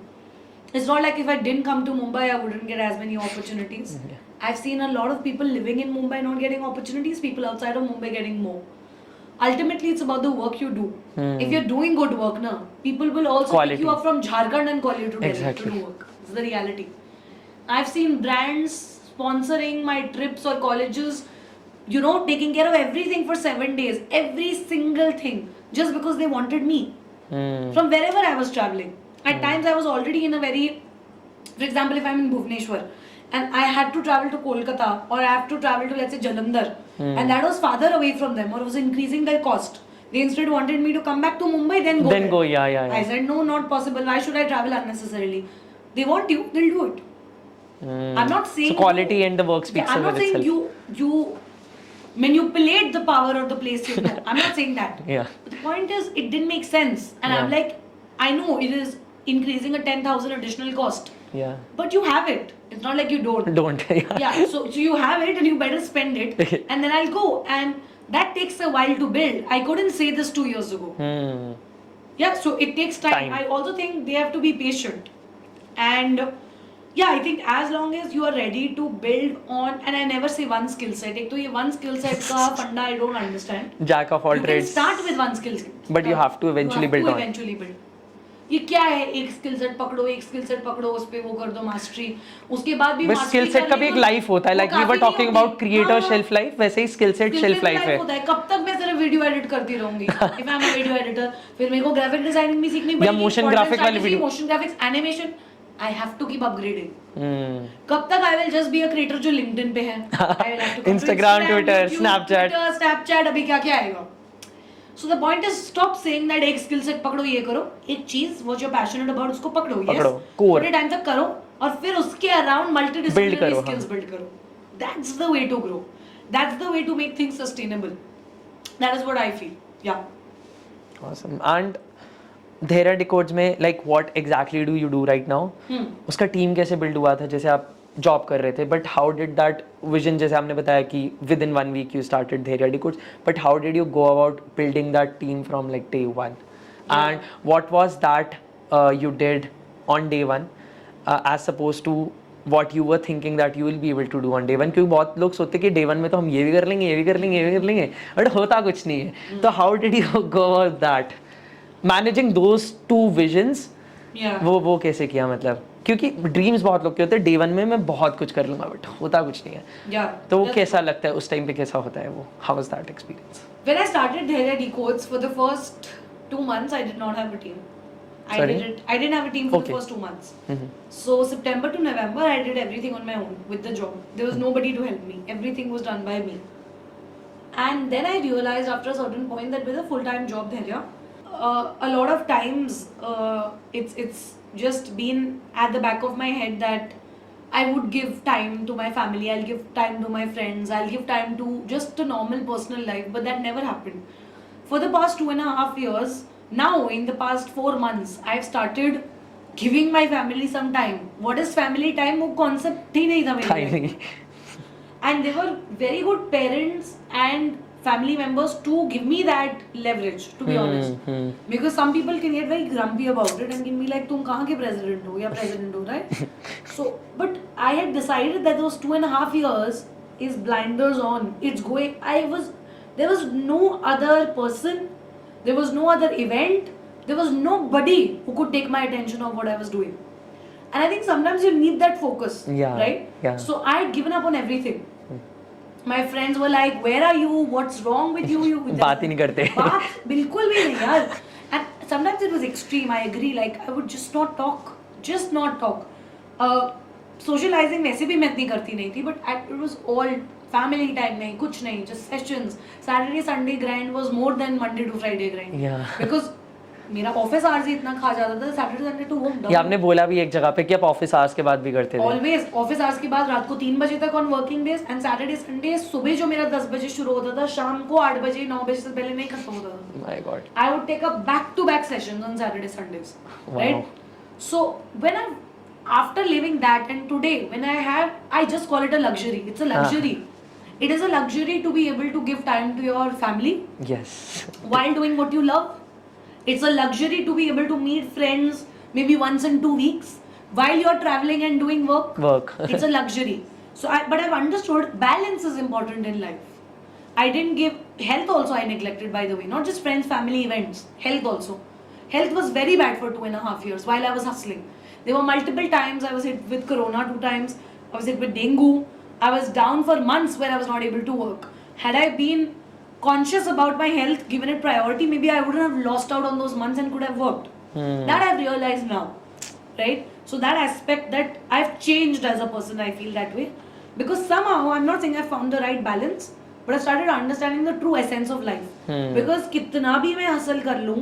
It's not like if I didn't come to Mumbai, I wouldn't get as many opportunities. Yeah. I've seen a lot of people living in Mumbai not getting opportunities, people outside of Mumbai getting more. Ultimately, it's about the work you do. If you're doing good work, people will also pick you up from Jharkhand and call you to Delhi to do work. It's the reality. I've seen brands sponsoring my trips or colleges, taking care of everything for 7 days, every single thing, just because they wanted me. From wherever I was traveling. At times I was already in a very, for example, if I'm in Bhubaneswar and I had to travel to Kolkata or I have to travel to, let's say, Jalandhar, and that was farther away from them or was increasing their cost. They instead wanted me to come back to Mumbai, then go. Then go, yeah. I said, no, not possible. Why should I travel unnecessarily? They want you, they'll do it. I'm not saying... So quality and the work speaks for itself. I'm not saying you manipulate the power of the place you know. I'm not saying that. Yeah. But the point is, it didn't make sense. And I'm like, I know it is increasing a 10,000 additional cost. Yeah. But you have it. It's not like you don't. Yeah. So you have it and you better spend it. And then I'll go. And that takes a while to build. I couldn't say this 2 years ago. Yeah. So it takes time. I also think they have to be patient. And yeah, I think as long as you are ready to build on, and I never say one skill set. एक तो ये one skill set का फंडा I don't understand. Jack of all trades. You can start with one skill set. But you have to eventually build on. ये क्या है, एक skill set पकड़ो, उस पे वो कर दो मास्टरी, उसके बाद भी बस स्किल सेट का भी एक लाइफ होता है, like we were talking about creator shelf life, वैसे ही स्किल सेट शेल्फ लाइफ है. कब तक मैं सिर्फ वीडियो एडिट करती रहूंगी? If I am a video editor, फिर मेरे को ग्राफिक डिजाइनिंग भी सीखनी पड़ेगी, या मोशन ग्राफिक वाली video, motion graphics, animation. I have to keep upgrading. कब तक I will just be a creator जो LinkedIn पे है? I will have to Instagram, Twitter, Snapchat अभी क्या आएगा? So the point is, stop saying that एक skill set पकड़ो ये करो, एक चीज what you're passionate about उसको पकड़ो, पकड़ो, yes, core. थोड़े टाइम तक करो और फिर उसके around multidisciplinary Build करो, skills हाँ. build करो. That's the way to grow. That's the way to make things sustainable. That is what I feel. Yeah. Awesome. And Dhairya Decodes में like what exactly do you do right now? उसका team कैसे build हुआ था? जैसे आप job कर रहे थे, but how did that vision, जैसे आपने बताया कि with in 1 week you started Dhairya Decodes, but how did you go about building that team from like day 1? And what was that you did on day 1 as opposed to what you were thinking that you will be able to do on day 1? क्योंकि बहुत लोग सोचते कि day 1 में तो हम ये भी कर लेंगे, ये भी कर लेंगे, ये भी कर लेंगे, बट होता कुछ नहीं है. तो how did you go about that? Managing those two visions, वो कैसे किया? मतलब क्योंकि ड्रीम्स बहुत लोग के होते हैं, डे 1 में मैं बहुत कुछ कर लूंगा, बट होता कुछ नहीं है. तो वो कैसा लगता है उस टाइम पे, कैसा होता है वो? How was that experience? When I started Dhairya Decodes, for the first 2 months I did not have a team. I didn't have a team for the first 2 months. So September to November I did everything on my own with the job. There was nobody to help me. Everything was done by me. And then I realized after a certain point that with a full-time job, Dhairya, a lot of times it's just been at the back of my head that I would give time to my family, I'll give time to my friends, I'll give time to just a normal personal life, but that never happened. For the past 2.5 years, now in the past 4 months, I've started giving my family some time. What is family time? वो concept ही नहीं था मेरे लिए. And they were very good parents and family members to give me that leverage, to be honest. Because some people can get very grumpy about it and can be like, तुम कहाँ के president हो या president हो, right? So, but I had decided that those 2.5 years is blinders on. It's going. There was no other person, there was no other event, there was nobody who could take my attention of what I was doing. And I think sometimes you need that focus, right? Yeah. So I had given up on everything. My friends were like, where are you? What's wrong with you? बात ही नहीं करते. बात बिल्कुल भी नहीं यार. And sometimes it was extreme. I agree. Like I would just not talk. Socializing वैसे भी मैं इतनी करती नहीं थी. But it was all family time नहीं, कुछ नहीं. Just sessions. Saturday Sunday grind was more than Monday to Friday grind. Yeah. Because मेरा ऑफिस आवर्स ही इतना खा जाता था, Saturday Sunday to home down. ये आपने बोला भी एक जगह पे कि आप ऑफिस आवर्स के बाद भी करते थे. ऑलवेज ऑफिस आवर्स के बाद रात को 3 बजे तक on working days, and Saturday Sunday सुबह जो मेरा 10 बजे शुरू होता था, शाम को 8 बजे 9 बजे से पहले नहीं खत्म होता था. My God. I would take up back to back sessions on Saturday Sundays, right? So when I after living that and today when I just call it a luxury. It's a luxury. It is a luxury to be able to give time to your family. Yes. While doing what you love. It's a luxury to be able to meet friends maybe once in 2 weeks while you're traveling and doing work. It's a luxury. But I've understood balance is important in life. I didn't give health also. I neglected, by the way, not just friends, family, events. Health also. Health was very bad for 2.5 years while I was hustling. There were multiple times I was hit with corona, 2 times I was hit with dengue. I was down for months where I was not able to work. Had I been conscious about my health, given it priority, maybe I wouldn't have lost out on those months and could have worked. That I've realized now, right? So that aspect, that I've changed as a person, I feel that way. Because somehow, I'm not saying I found the right balance, but I started understanding the true essence of life. Because कितना भी मैं hustle कर लूँ,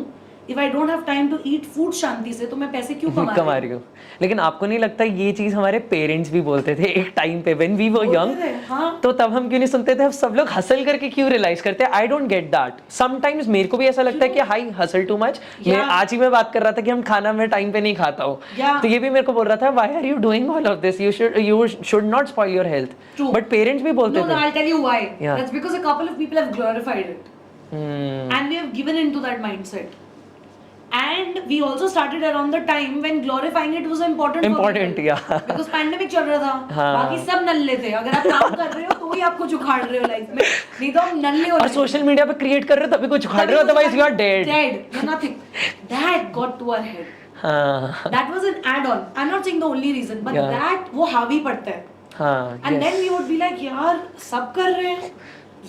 if I don't have time to eat food शांति से, तो मैं पैसे क्यों कमा रही हूँ? लेकिन आपको नहीं लगता ये चीज हमारे पेरेंट्स भी बोलते थे एक टाइम पे व्हेन वी वर यंग? तो तब हम क्यों नहीं सुनते थे? अब सब लोग हसल करके क्यों रियलाइज करते हैं? I don't get that. Sometimes मेरे को भी ऐसा लगता है कि हाई हसल टू मच. मैं आज ही मैं बात कर रहा था कि हम खाना मैं टाइम पे नहीं खाता हूँ, तो ये भी मेरे को बोल रहा था why are you doing all of this? You should not spoil your health. But parents भी बोलते थे. No, I'll tell you why. That's because a couple of people have glorified it. And we have given into that mindset. And we also started around the time when glorifying it was important, yeah. Because pandemic चल रहा था, बाकी सब नल्ले थे. अगर आप काम कर रहे हो तो ही आप कुछ उखाड़ रहे हो लाइफ में, नहीं तो आप नल्ले हो. और सोशल मीडिया पे क्रिएट कर रहे हो तभी कुछ उखाड़ रहे हो, otherwise you are dead. You're nothing. That got to our head. That was an add-on. I'm not saying the only reason, but that वो हावी पड़ता है. And then we would be like, यार सब कर रहे हैं,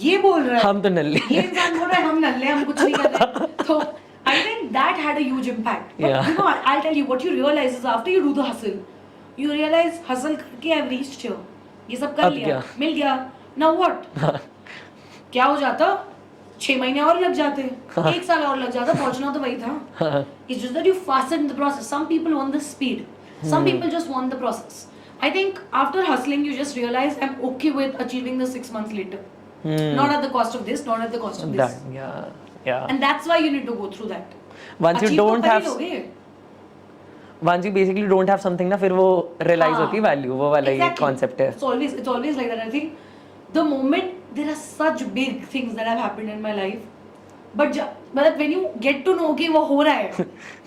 ये बोल रहे हैं, हम तो नल्ले. ये इंसान बोल रहा है हम नल्ले, हम कुछ नहीं कर रहे. तो I think that had a huge impact. But you know, I'll tell you, what you realize is after you do the hustle, you realize hustle करके I've reached here. ये सब कर लिया, मिल गया. Now what? क्या हो जाता? 6 महीने और लग जाते, 1 साल और लग जाता, पहुंचना तो वही था. It's just that you fasten the process. Some people want the speed. Some people just want the process. I think after hustling, you just realize I'm okay with achieving the 6 months later. Not at the cost of this, not at the cost of this. That, yeah. And that's why you need to go through that. Once you Achieve तो don't कर ही have, लोगे. once you basically don't have something ना, फिर वो realize हाँ. होती value, वो वाला ही Exactly. concept है. It's always like that. I think the moment there are such big things that have happened in my life, but when you get to know कि वो हो रहा है,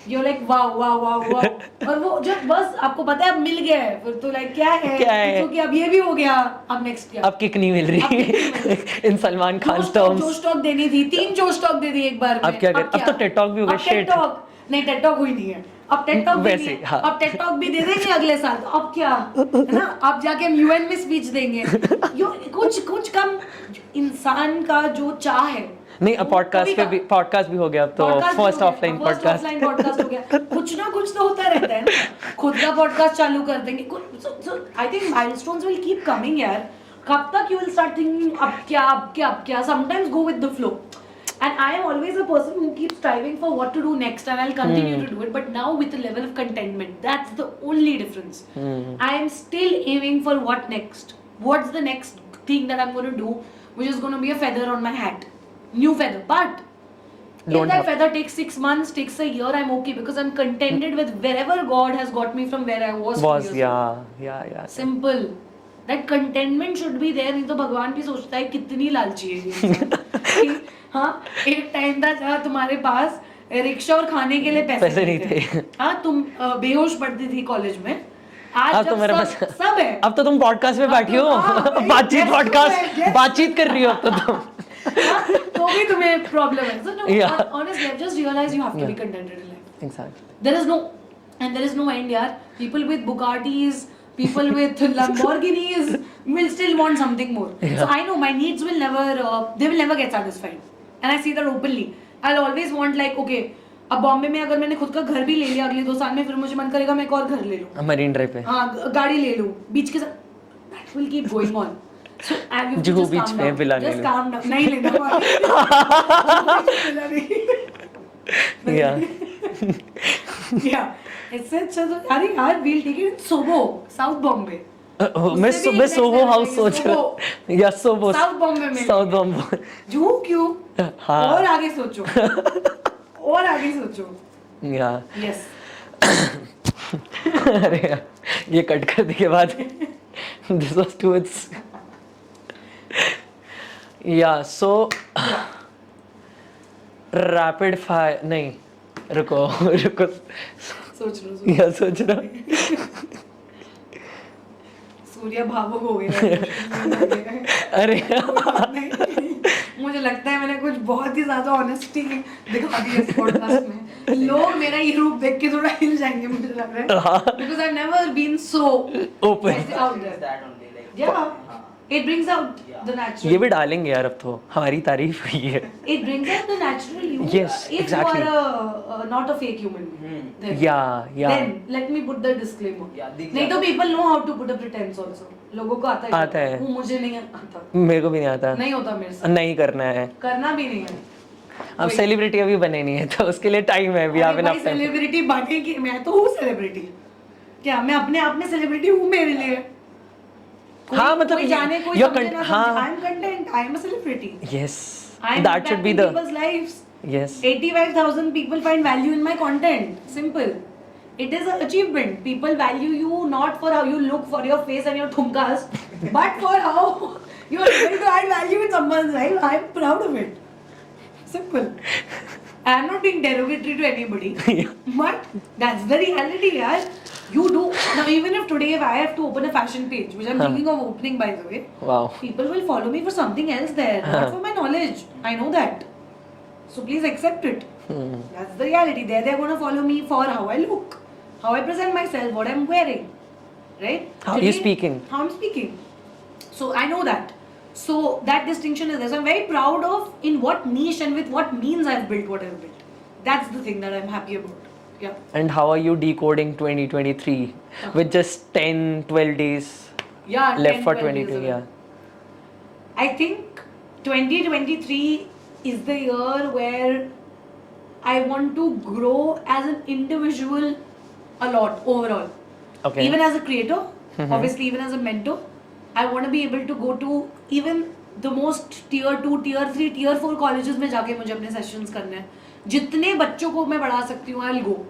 you're like wow. और वो जब बस आपको पता है अब मिल गया है, फिर तो like क्या है? तो कि अब ये भी हो गया, अब next क्या? अब किक नहीं मिल रही. इन सलमान खान terms. जोश टॉक देनी थी, 3 जोश टॉक दे दी एक बार में. अब क्या कर? अब तो TED Talk भी हो गया. TED Talk नहीं, TED Talk हुई नहीं है. अब TED Talk भी वैसे, नहीं है. हाँ. अब TED Talk भी दे देंगे अगले साल, तो अब क्या है ना, अब जाके हम UN में स्पीच देंगे. कुछ कम इंसान का जो चाह है. नहीं, अब पॉडकास्ट भी हो गया. अब तो फर्स्ट ऑफलाइन पॉडकास्ट हो गया. कुछ ना कुछ तो होता रहता है ना. खुद का पॉडकास्ट चालू कर देंगे. I think milestones will keep coming यार. कब तक यू विल स्टार्ट थिंकिंग अब क्या. Sometimes go with the flow. And I am always a person who keeps striving for what to do next, and I'll continue to do it, but now with a level of contentment. That's the only difference. I am still aiming for what next. What's the next thing that I'm going to do, which is going to be a feather on my hat. New feather. But if that feather takes 6 months, takes a year, I'm okay because I'm contented with wherever God has got me from where I was 2 years ago. Yeah. Simple. That contentment should be there. नहीं तो भगवान भी सोचता है कितनी लालची है ये इंसान. हाँ, एक टाइम था जहाँ तुम्हारे पास रिक्शा और खाने के लिए पैसे नहीं थे. हाँ, तुम बेहोश पड़ती थी कॉलेज में. आज जब सब है. अब तो तुम पॉडकास्ट में बैठी हो. बातचीत पॉडकास्ट बातचीत कर रही हो अब तो तुम. तो भी तुम्हें प्रॉब्लम है. So no, honestly, I've just realized you have to be contented in life. Exactly. There is no end, yaar. People with Bugattis, people with Lamborghinis will still want something more. So I know my needs will never get satisfied. And I see that openly. I'll always want like, okay, अब बॉम्बे में अगर मैंने खुद का घर भी ले लिया अगले 2 साल में, फिर मुझे मन करेगा मैं एक और घर ले लूं. मरीन ड्राइव पे. हाँ, गाड़ी ले लूं बीच के साथ. That will keep going on. So I will just बीच में विला ले लो. Just calm down. नहीं लेना. Yeah. It's such a. अरे यार, we'll take it in Soho, South Bombay. मैं सोहो हाउस सोच रहा हूँ. या सोहो साउथ बॉम्बे में. साउथ बॉम्बे. क्यों? हाँ. और आगे सोचो. या. Yes. अरे यार, ये कट करने के बाद this was too much. Yeah, so rapid fire नहीं, रुको. सोच रहा. सूर्या भावुक हो गया. अरे मुझे लगता है मैंने कुछ बहुत ही ज्यादा ऑनेस्टी दिखा दी इस पॉडकास्ट में. लोग मेरा ये रूप देख के थोड़ा हिल जाएंगे मुझे लग रहा है. Because I've never been so open. out there. Yeah. It brings out the natural. ये भी डालेंगे यार, अब तो हमारी तारीफ हुई है. It brings out the natural you. Yes, exactly. If you are not a fake human being. Yeah. Then let me put the disclaimer. नहीं तो people know how to put a pretense also. लोगों को आता है. वो मुझे नहीं आता. मेरे को भी नहीं आता. नहीं होता मेरे से. नहीं करना है. करना भी नहीं है. अब सेलिब्रिटी अभी बने नहीं है तो उसके लिए टाइम है. भी आपने अपने सेलिब्रिटी बने कि मैं तो हूँ सेलिब्रिटी. क्या मैं अपने आप में सेलिब्रिटी हूँ मेरे लिए? हाँ, मतलब कोई जाने कोई समझे ना समझे. I am content. I am a celebrity. Yes. I am That should be the people's lives. Yes. 85,000 people find value in my content. Simple. It is an achievement. People value you not for how you look, for your face and your thumkas, but for how you are able to add value in someone's life. I am proud of it. Simple. I am not being derogatory to anybody, but that's the reality, yaar. You do now. Even if today if I have to open a fashion page, which I'm thinking of opening, by the way, wow, people will follow me for something else there, not for my knowledge. I know that. So please accept it. That's the reality. They're going to follow me for how I look, how I present myself, what I'm wearing, right? How you're speaking. How I'm speaking. So I know that. So that distinction is there. So I'm very proud of in what niche and with what means I've built what I've built. That's the thing that I'm happy about. Yeah. And how are you decoding 2023 with just 10, 12 days left for 22? Yeah. I think 2023 is the year where I want to grow as an individual a lot overall. Okay. Even as a creator, obviously even as a mentor, I want to be able to go to even the most tier 2, tier 3, tier 4 colleges में जाके मुझे अपने sessions करने हैं. जितने बच्चों को मैं बढ़ा सकती हूँ, I'll go.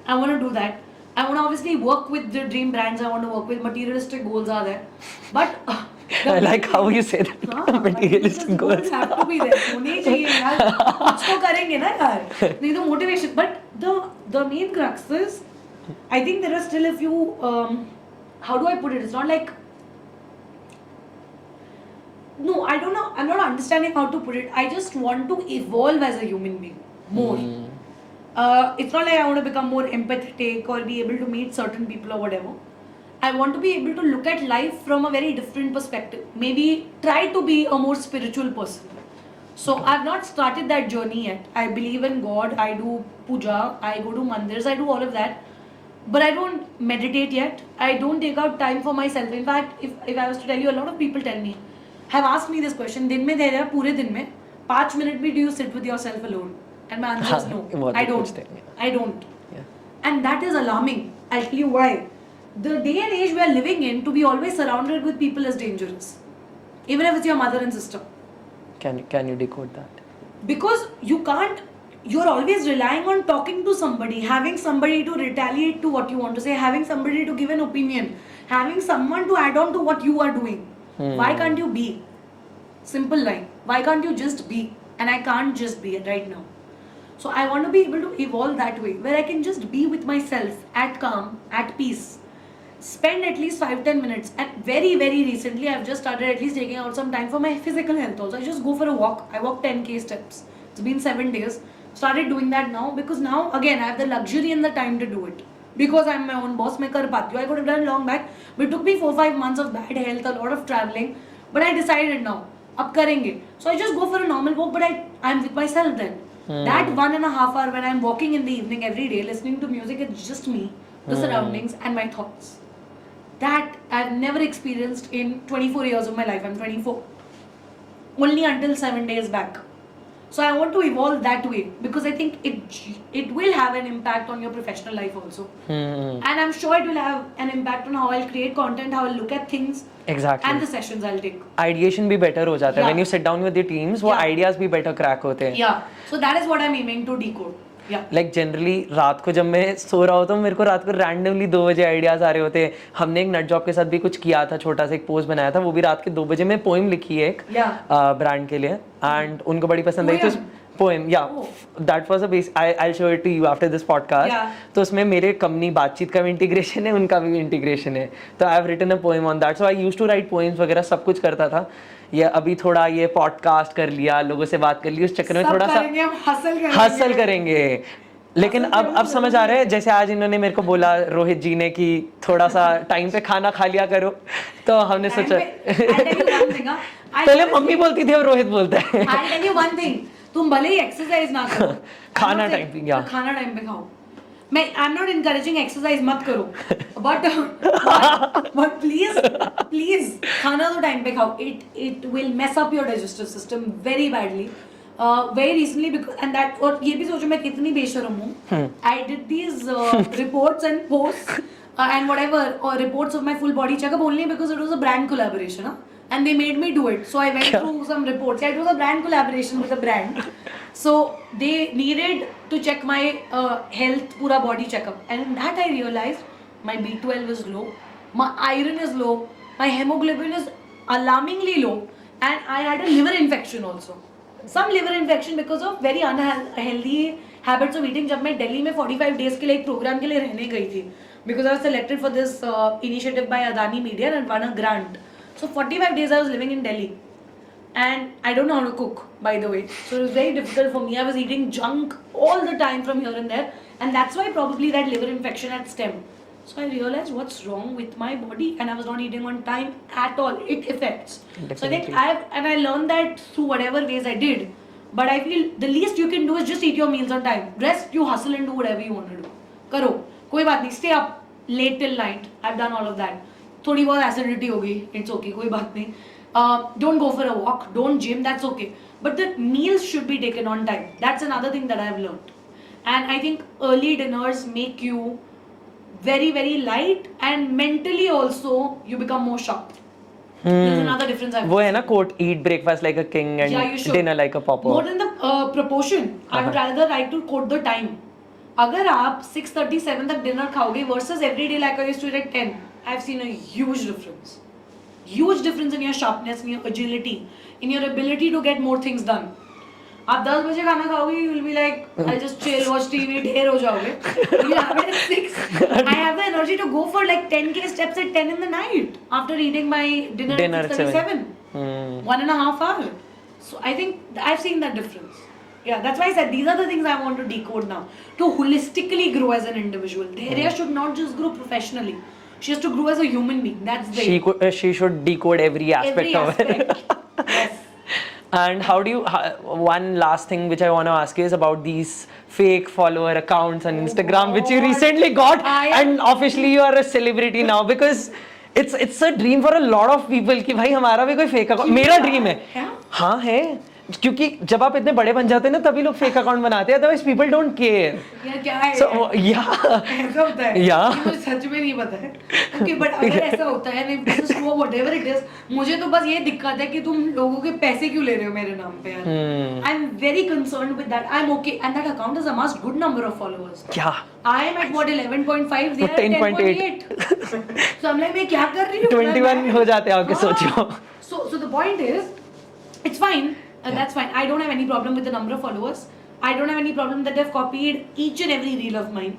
I want to do that. I want to obviously work with the dream brands. I want to work with materialistic goals are there, but I like how you say that. Materialistic goals have to be there. होने चाहिए यार. कुछ तो करेंगे ना यार. नहीं तो motivation. But the main crux is, I think there are still a few. How do I put it? It's not like. No, I don't know. I'm not understanding how to put it. I just want to evolve as a human being more. It's not like I want to become more empathetic or be able to meet certain people or whatever. I want to be able to look at life from a very different perspective. Maybe try to be a more spiritual person. So I've not started that journey yet. I believe in God. I do puja. I go to mandirs. I do all of that. But I don't meditate yet. I don't take out time for myself. In fact, if I was to tell you, a lot of people tell me, have asked me this question. दिन में Dhairya पूरे दिन में 5 minute में do you sit with yourself alone? And my answer is no. I don't. I don't. Yeah. And that is alarming. I'll tell you why. The day and age we are living in, to be always surrounded with people is dangerous. Even if it's your mother and sister. Can you decode that? Because you can't, you're always relying on talking to somebody, having somebody to retaliate to what you want to say, having somebody to give an opinion, having someone to add on to what you are doing. Why can't you be? Simple line. Why can't you just be? And I can't just be right now. So I want to be able to evolve that way, where I can just be with myself at calm, at peace. Spend at least 5-10 minutes. And very, very recently, I've just started at least taking out some time for my physical health also. I just go for a walk. I walk 10k steps. It's been 7 days. Started doing that now because now, again, I have the luxury and the time to do it. Because I'm my own boss, मैं कर पाती हूँ. I could have done long back, but it took me 4-5 months of bad health, a lot of traveling. But I decided now, अब करेंगे. So I just go for a normal walk, but I'm with myself then. That 1.5 hour when I'm walking in the evening every day, listening to music, it's just me, the surroundings, and my thoughts. That I've never experienced in 24 years of my life. I'm 24. Only until 7 days back. So I want to evolve that way because I think it will have an impact on your professional life also. And I'm sure it will have an impact on how I'll create content, how I'll look at things. Exactly. And the sessions I'll take. Ideation भी better हो जाता है. When you sit down with the teams, वो ideas भी better crack होते हैं. Yeah. So that is what I'm aiming to decode. Yeah. Like generally रात को जब मैं सो रहा होता हूँ मेरे को रात को randomly 2 बजे आइडियाज आ रहे होते हैं. हमने एक नट जॉब के साथ भी कुछ किया था, छोटा सा एक पोस्ट बनाया था, वो भी रात के 2 बजे में पोएम लिखी है एक ब्रांड के लिए एंड उनको बड़ी पसंद आई. तो poem that was a base. I'll show it to you after this podcast. तो उसमें मेरे कंपनी बातचीत का भी इंटीग्रेशन है, उनका भी इंटीग्रेशन है. तो I have written a poem on that. So I used to write poems वगैरह सब कुछ करता था. ये अभी थोड़ा ये पॉडकास्ट कर लिया, लोगों से बात कर ली, उस चक्कर में थोड़ा सा हसल करेंगे. लेकिन अब समझ आ रहा है, जैसे आज इन्होंने मेरे को बोला रोहित जी ने कि थोड़ा सा टाइम पे खाना खा लिया करो, तो हमने सोचा पहले मम्मी बोलती थी और रोहित बोलता है. I'll tell you one thing, तुम भले ही एक्सरसाइज ना करो, खाना टाइम पे खाना टाइम पे खाओ. मैं I am not encouraging exercise मत करो, बट प्लीज खाना तो टाइम पे खाओ. It will mess up your digestive system very badly. Very recently, because and that और ये भी सोचो मैं कितनी बेशर्म हूँ. I did these reports and posts and whatever or reports of my full body checkup only because it was a brand collaboration, and they made me do it. So I went through some reports. Yeah, it was a brand collaboration with a brand. So they needed to check my health, pura body checkup, and in that I realized my B12 is low, my iron is low, my hemoglobin is alarmingly low, and I had a liver infection also. Some liver infection because of very unhealthy habits of eating. जब मैं दिल्ली में 45 days के लिए एक programme के लिए रहने गई थी, because I was selected for this initiative by Adani Media and won a grant. So 45 days I was living in Delhi, and I don't know how to cook, by the way. So it was very difficult for me. I was eating junk all the time from here and there, and that's why probably that liver infection had stemmed. So I realized what's wrong with my body, and I was not eating on time at all. It affects. Definitely. So I think I learned that through whatever ways I did. But I feel the least you can do is just eat your meals on time. Rest, you hustle and do whatever you want to do. करो, कोई बात नहीं. Stay up late till night. I've done all of that. थोड़ी बहुत acidity होगी. It's okay, कोई बात नहीं. Don't go for a walk. Don't gym. That's okay. but the meals should be taken on time. That's another thing that I've learned. And I think early dinners make you very, very light, and mentally also you become more sharp. There's another difference I've वो है ना quote, eat breakfast like a king and Yeah, you should. dinner like a pauper. More than the proportion, I would rather like to quote the time. अगर आप 6:37 तक dinner खाओगे versus every day like I used to eat at 10, I've seen a huge difference. Huge difference in your sharpness, in your agility, in your ability to get more things done. आप 10 बजे खाना खाओगे, you will be like, I'll just chill, watch TV, ढेर हो जाओगे. You have it at 6. I have the energy to go for like 10k steps at 10 in the night after eating my dinner at 6:37. 1.5 hours. So I think I've seen that difference. Yeah, that's why I said these are the things I want to decode now. To holistically grow as an individual. Dhairya should not just grow professionally. She has to grow as a human being. That's the She should decode every aspect of it. Yes. And how do you, one last thing which I want to ask you is about these fake follower accounts on Instagram which you God. recently got, and officially you are a celebrity now, because it's a dream for a lot of people कि भाई हमारा भी कोई fake account, मेरा dream है. हाँ है, क्योंकि जब आप इतने बड़े बन जाते हैं ना तभी लोग फेक अकाउंट बनाते हैं, अदरवाइज पीपल डोंट केयर. यार क्या है So, yeah. ऐसा होता है. Yeah. मुझे सच में नहीं पता है. Okay, but अगर ऐसा होता है, if this is true or whatever it is, मुझे तो बस ये दिक्कत है कि तुम लोगों के पैसे क्यों ले रहे हो मेरे नाम पे यार. I'm very concerned with that. I'm okay, and that account has amassed good number of followers. क्या? I am at what 11.5, they are at 10.8. 10.8. So I'm like मैं क्या कर रही हूँ? 21 हो जाते हैं आपके, सोचो. So the point is, it's fine. That's fine. I don't have any problem with the number of followers. I don't have any problem that they've copied each and every reel of mine.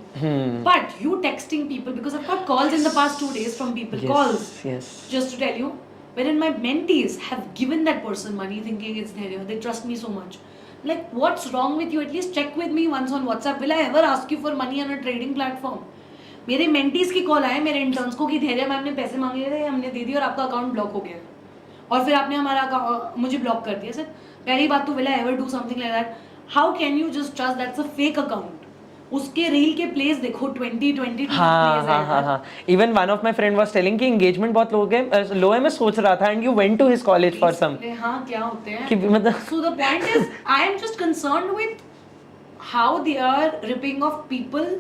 But you texting people, because I've got calls in the past 2 days from people. Yes, Calls. yes. Just to tell you, wherein my mentees have given that person money thinking it's Dhairya. They trust me so much. Like, what's wrong with you? At least check with me once on WhatsApp. Will I ever ask you for money on a trading platform? मेरे mentees की call आए मेरे interns को कि धैर्य ma'am ने पैसे मांगे थे, हमने दे दिए और आपका अकाउंट ब्लॉक हो गया, और फिर आपने हमारा मुझे ब्लॉक कर दिया. सर पहली बात तो will I ever do something like that? How can you just trust that's a fake account? उसके रील के प्लेस देखो 20 हाँ. Even one of my friend was telling कि engagement बहुत लो है, मैं सोच रहा था, and you went to his college for some. हाँ क्या होते हैं? कि मतलब. So the point is, I am just concerned with how they are ripping off people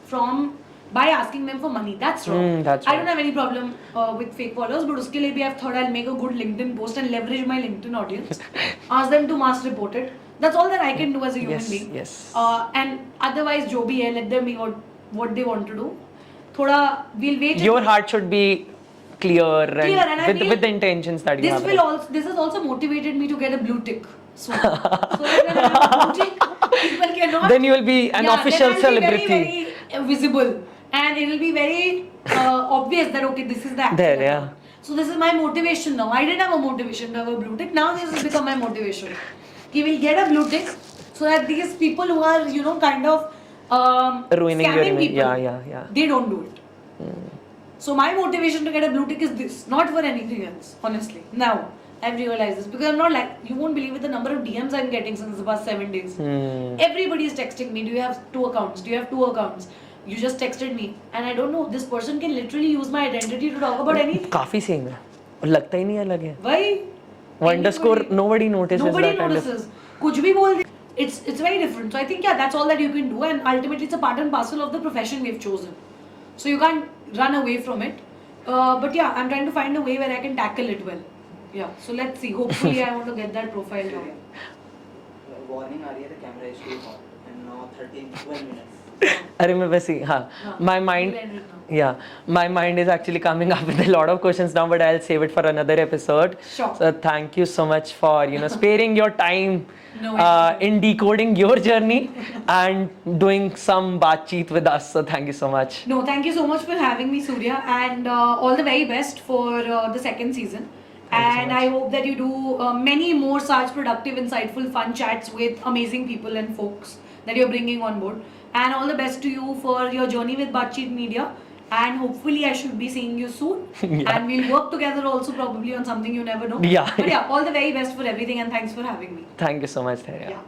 from by asking them for money. That's wrong. That's I right. don't have any problem with fake followers, but उसके लिए भी I've thought I'll make a good LinkedIn post and leverage my LinkedIn audience. Ask them to mass report it. That's all that I can do as a human being. Yes. And otherwise, जो भी है, let them be what they want to do. थोड़ा we'll wait. Your heart should be clear and with the intentions that you have. This has also motivated me to get a blue tick soon. So that when I have a blue tick, people cannot. Then you will be an official then I'll celebrity. Be very, very visible, and it will be very obvious that okay, this is the actual There, yeah. account. So this is my motivation now. I didn't have a motivation to have a blue tick. Now this has become my motivation. You will get a blue tick so that these people who are kind of ruining your scamming image. people, Yeah. they don't do it. So my motivation to get a blue tick is this, not for anything else, honestly. Now I've realized this because I'm not like, you won't believe it, the number of DMs I'm getting since the past 7 days. Everybody is texting me, do you have 2 accounts? Do you have 2 accounts? You just texted me, and I don't know, this person can literally use my identity to talk about anything. काफी same है और लगता ही नहीं अलग है. Why? Underscore nobody notices. Nobody that kind of- notices. कुछ भी बोल दे. It's very different. So I think that's all that you can do, and ultimately it's a part and parcel of the profession we've chosen. So you can't run away from it. But yeah, I'm trying to find a way where I can tackle it well. Yeah. So let's see. Hopefully I want to get that profile down. Warning आ रही है, the camera is too hot, and now 12 minutes. अरे मैं वैसे हाँ. My mind. Yeah, my mind is actually coming up with a lot of questions now, but I'll save it for another episode. Sure. So thank you so much for sparing your time in decoding your journey and doing some BaatCheet with us. So thank you so much. No, thank you so much for having me, Surya, and all the very best for the second season. And I hope that you do many more such productive, insightful, fun chats with amazing people and folks that you're bringing on board. And all the best to you for your journey with BaatCheet Media. And hopefully I should be seeing you soon. And we'll work together also probably on something you never know. Yeah. But yeah, all the very best for everything, and thanks for having me. Thank you so much, Dhairya. Yeah.